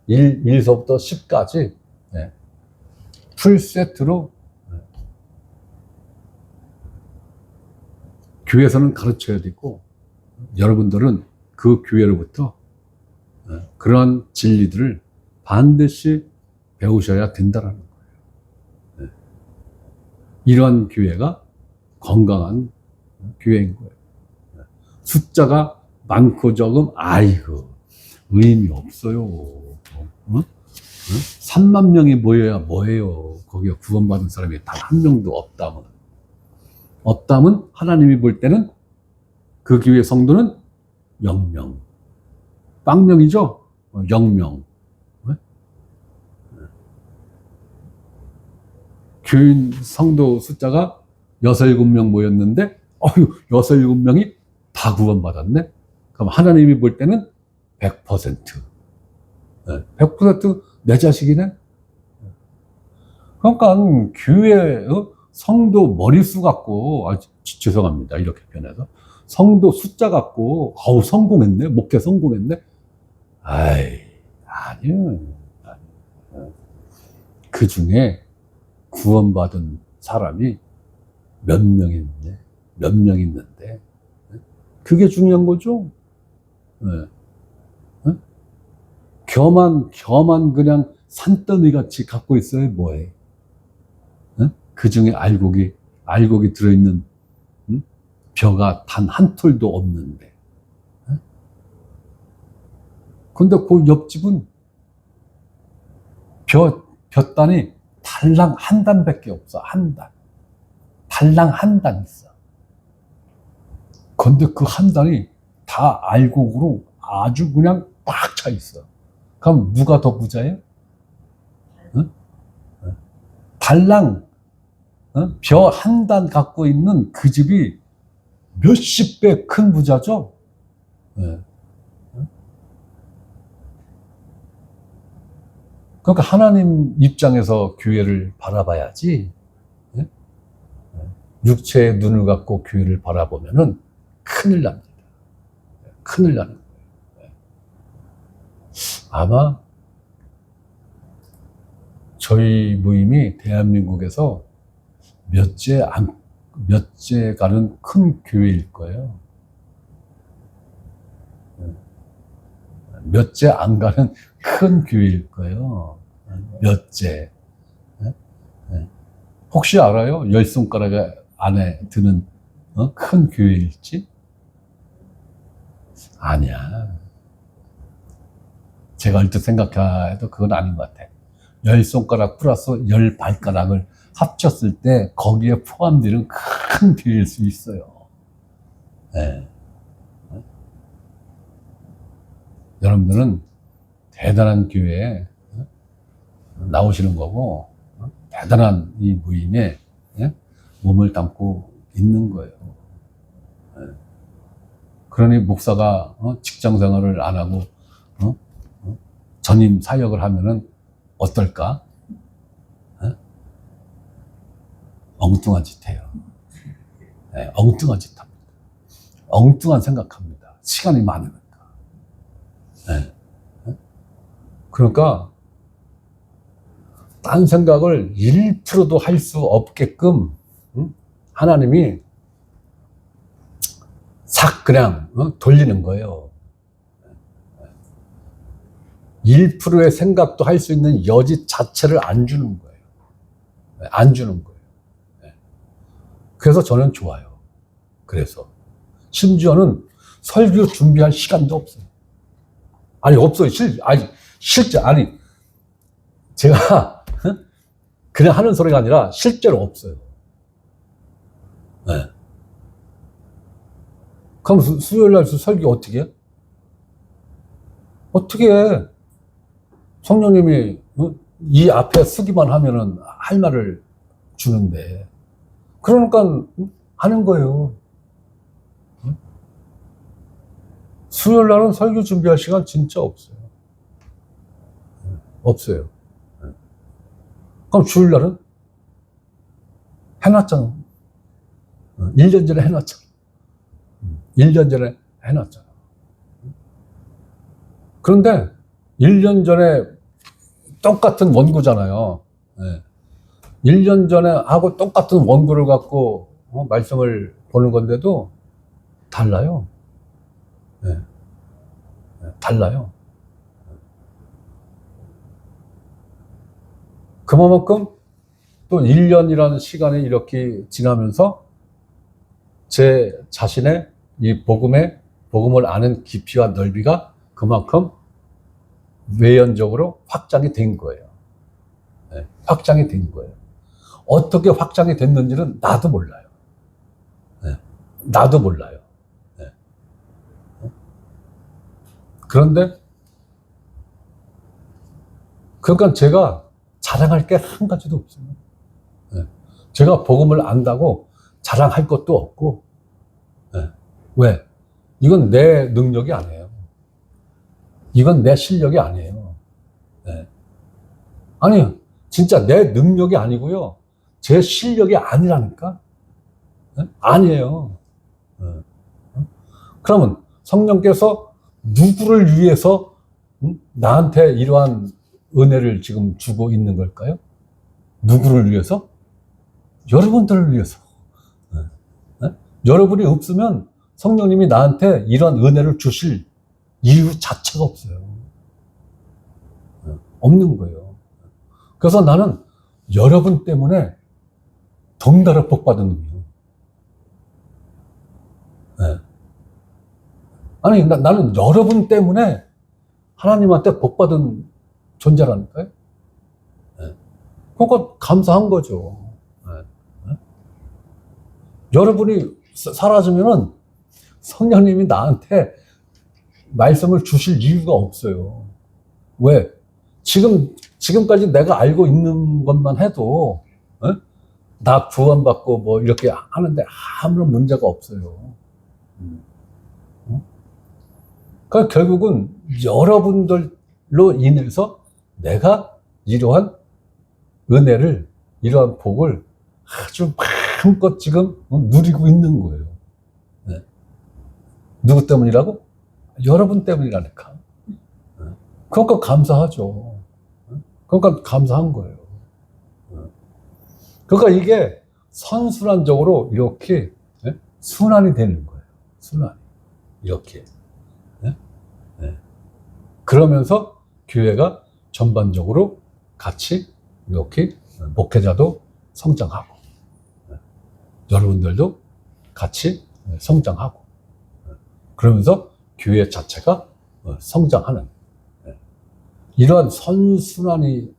1서부터 10까지 풀 세트로 교회에서는 가르쳐야 되고, 여러분들은 그 교회로부터 그러한 진리들을 반드시 배우셔야 된다는 거예요. 이러한 교회가 건강한 교회인 거예요. 숫자가 많고 적음, 아이고, 의미 없어요. 3만 명이 모여야 뭐예요? 거기에 구원받은 사람이 단 한 명도 없다면 하나님이 볼 때는 그 교회 성도는 0명. 빵명이죠? 0명. 교인 성도 숫자가 6, 7명 모였는데 6, 7명이 다 구원받았네? 그럼 하나님이 볼 때는 100%. 100% 내 자식이네? 그러니까 교회 성도 머리수 갖고, 죄송합니다. 이렇게 표현해서. 성도 숫자 갖고 성공했네? 목회 성공했네? 아니요. 그 중에 구원받은 사람이 몇 명 있는데 그게 중요한 거죠. 겨만 그냥 산더미 같이 갖고 있어야 뭐해? 그 중에 알곡이 들어있는 벼가 단 한 톨도 없는데. 근데 그 옆집은 벼단이 달랑 한 단밖에 없어. 한 단. 달랑 한 단 있어. 근데 그 한 단이 다 알곡으로 아주 그냥 꽉 차 있어. 그럼 누가 더 부자예요? 달랑 벼 한 단 갖고 있는 그 집이 몇십 배 큰 부자죠? 그러니까 하나님 입장에서 교회를 바라봐야지. 예? 육체의 눈을 갖고 교회를 바라보면은 큰일 납니다. 큰일 나는 거예요. 아마 저희 모임이 대한민국에서 몇째 가는 큰 교회일 거예요. 몇째 안 가는 큰 교회일 거예요. 몇째. 혹시 알아요? 열 손가락 안에 드는 큰 교회일지? 아니야. 제가 얼핏 생각해도 그건 아닌 것 같아. 열 손가락 플러스 열 발가락을 합쳤을 때 거기에 포함되는 큰 교회일 수 있어요. 네. 여러분들은 대단한 교회에 나오시는 거고 대단한 이 모임에 몸을 담고 있는 거예요. 그러니 목사가 직장 생활을 안 하고 전임 사역을 하면은 어떨까? 엉뚱한 짓 해요. 엉뚱한 짓 합니다. 엉뚱한 생각합니다. 시간이 많으니까. 그러니까 딴 생각을 1%도 할 수 없게끔 하나님이 싹 그냥 돌리는 거예요. 1%의 생각도 할 수 있는 여지 자체를 안 주는 거예요. 안 주는 거예요. 그래서 저는 좋아요. 그래서 심지어는 설교 준비할 시간도 없어요. 아니 없어요. 실제 아니 제가 그냥 하는 소리가 아니라 실제로 없어요. 네. 그럼 수요일 날 설교 어떻게 해? 어떻게 해? 성령님이 이 앞에 쓰기만 하면은 할 말을 주는데 그러니까 하는 거예요. 수요일 날은 설교 준비할 시간 진짜 없어요. 없어요. 그럼 주일 날은 해놨잖아. 1년 전에 해놨잖아. 1년 전에 해놨잖아. 그런데 1년 전에 똑같은 원고잖아요. 1년 전에 하고 똑같은 원고를 갖고 말씀을 보는 건데도 달라요. 달라요. 그만큼 또 1년이라는 시간이 이렇게 지나면서 제 자신의 이 복음을 아는 깊이와 넓이가 그만큼 외연적으로 확장이 된 거예요. 확장이 된 거예요. 어떻게 확장이 됐는지는 나도 몰라요. 나도 몰라요. 그런데 그러니까 제가 자랑할 게 한 가지도 없어요. 제가 복음을 안다고 자랑할 것도 없고. 왜? 이건 내 능력이 아니에요. 이건 내 실력이 아니에요. 아니 진짜 내 능력이 아니고요. 제 실력이 아니라니까? 아니에요. 그러면 성령께서 누구를 위해서 나한테 이러한 은혜를 지금 주고 있는 걸까요? 누구를 위해서? 여러분들을 위해서. 여러분이 없으면 성령님이 나한테 이런 은혜를 주실 이유 자체가 없어요. 없는 거예요. 그래서 나는 여러분 때문에 덩달아 복받은 놈이에요. 아니, 나는 여러분 때문에 하나님한테 복받은 존재라니까요. 그거 감사한 거죠. 여러분이 사라지면은 성령님이 나한테 말씀을 주실 이유가 없어요. 왜? 지금까지 내가 알고 있는 것만 해도, 나 구원받고 뭐 이렇게 하는데 아무런 문제가 없어요. 그러니까 결국은 여러분들로 인해서 내가 이러한 은혜를, 이러한 복을 아주 마음껏 지금 누리고 있는 거예요. 네. 누구 때문이라고? 여러분 때문이라니까. 그러니까 감사하죠. 그러니까 감사한 거예요. 그러니까 이게 선순환적으로 이렇게 순환이 되는 거예요. 순환이. 이렇게. 그러면서 교회가 전반적으로 같이 이렇게 목회자도 성장하고, 여러분들도 같이 성장하고, 그러면서 교회 자체가 성장하는 이러한 선순환이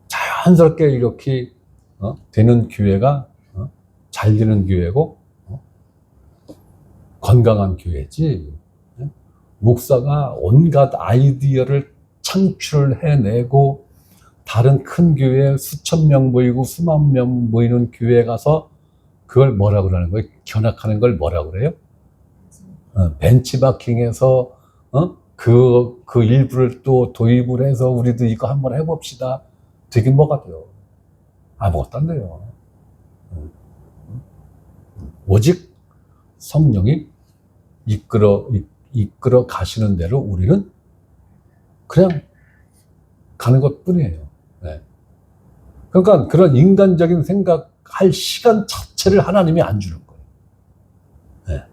자연스럽게 이렇게 되는 교회가 잘 되는 교회고 건강한 교회지. 목사가 온갖 아이디어를 창출을 해내고 다른 큰 교회 수천 명 모이고 수만 명 모이는 교회에 가서 그걸 뭐라 그러는 거예요? 견학하는 걸 뭐라 그래요? 벤치마킹해서 그 일부를 또 도입을 해서 우리도 이거 한번 해봅시다. 되긴 뭐가 돼요? 아무것도 안 돼요. 오직 성령이 이끌어 가시는 대로 우리는 그냥 가는 것 뿐이에요. 네. 그러니까 그런 인간적인 생각할 시간 자체를 하나님이 안 주는 거예요. 네.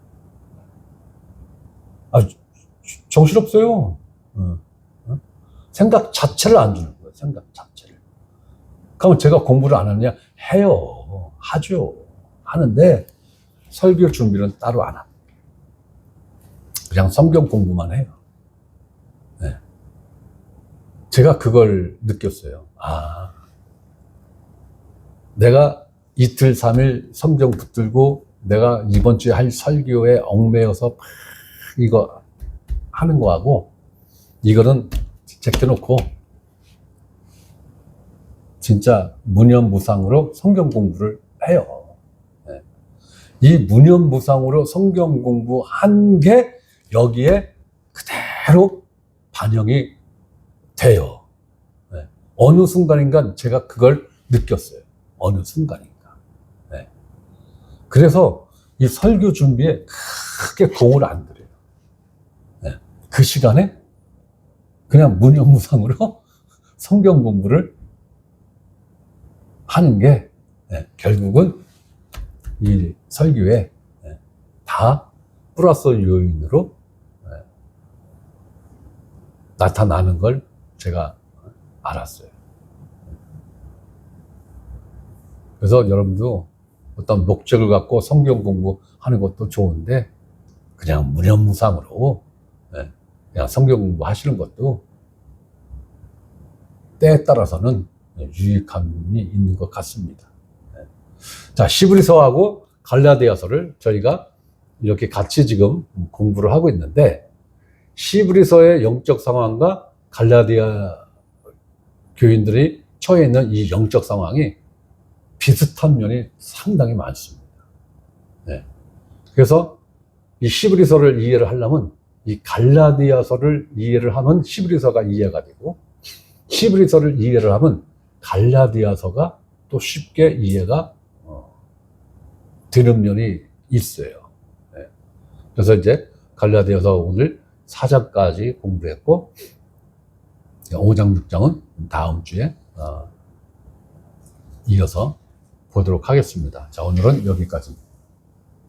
정신없어요. 생각 자체를 안 주는 거예요. 생각 자체를. 그러면 제가 공부를 안 하느냐? 해요. 하죠. 하는데 설교 준비는 따로 안 합니다. 그냥 성경 공부만 해요. 네. 제가 그걸 느꼈어요. 내가 이틀, 3일 성경 붙들고 내가 이번 주에 할 설교에 얽매여서 이거 하는 거하고 이거는 제껴놓고 진짜 무념무상으로 성경 공부를 해요. 네. 이 무념무상으로 성경 공부한 게 여기에 그대로 반영이 돼요. 네. 어느 순간인가 제가 그걸 느꼈어요. 어느 순간인가. 네. 그래서 이 설교 준비에 크게 공을 안 들여요. 네. 그 시간에 그냥 무념무상으로 성경 공부를 하는 게 결국은 이 설교에 다 플러스 요인으로 나타나는 걸 제가 알았어요. 그래서 여러분도 어떤 목적을 갖고 성경 공부하는 것도 좋은데 그냥 무념무상으로 그냥 성경 공부하시는 것도 때에 따라서는 유익함이 있는 것 같습니다. 자, 시브리서하고 갈라디아서를 저희가 이렇게 같이 지금 공부를 하고 있는데 시브리서의 영적 상황과 갈라디아 교인들이 처해 있는 이 영적 상황이 비슷한 면이 상당히 많습니다. 네. 그래서 이 시브리서를 이해를 하려면 이 갈라디아서를 이해를 하면 시브리서가 이해가 되고 시브리서를 이해를 하면 갈라디아서가 또 쉽게 이해가 되는 면이 있어요. 네. 그래서 이제 갈라디아서 오늘 4장까지 공부했고 5장, 6장은 다음 주에 이어서 보도록 하겠습니다. 자, 오늘은 여기까지입니다.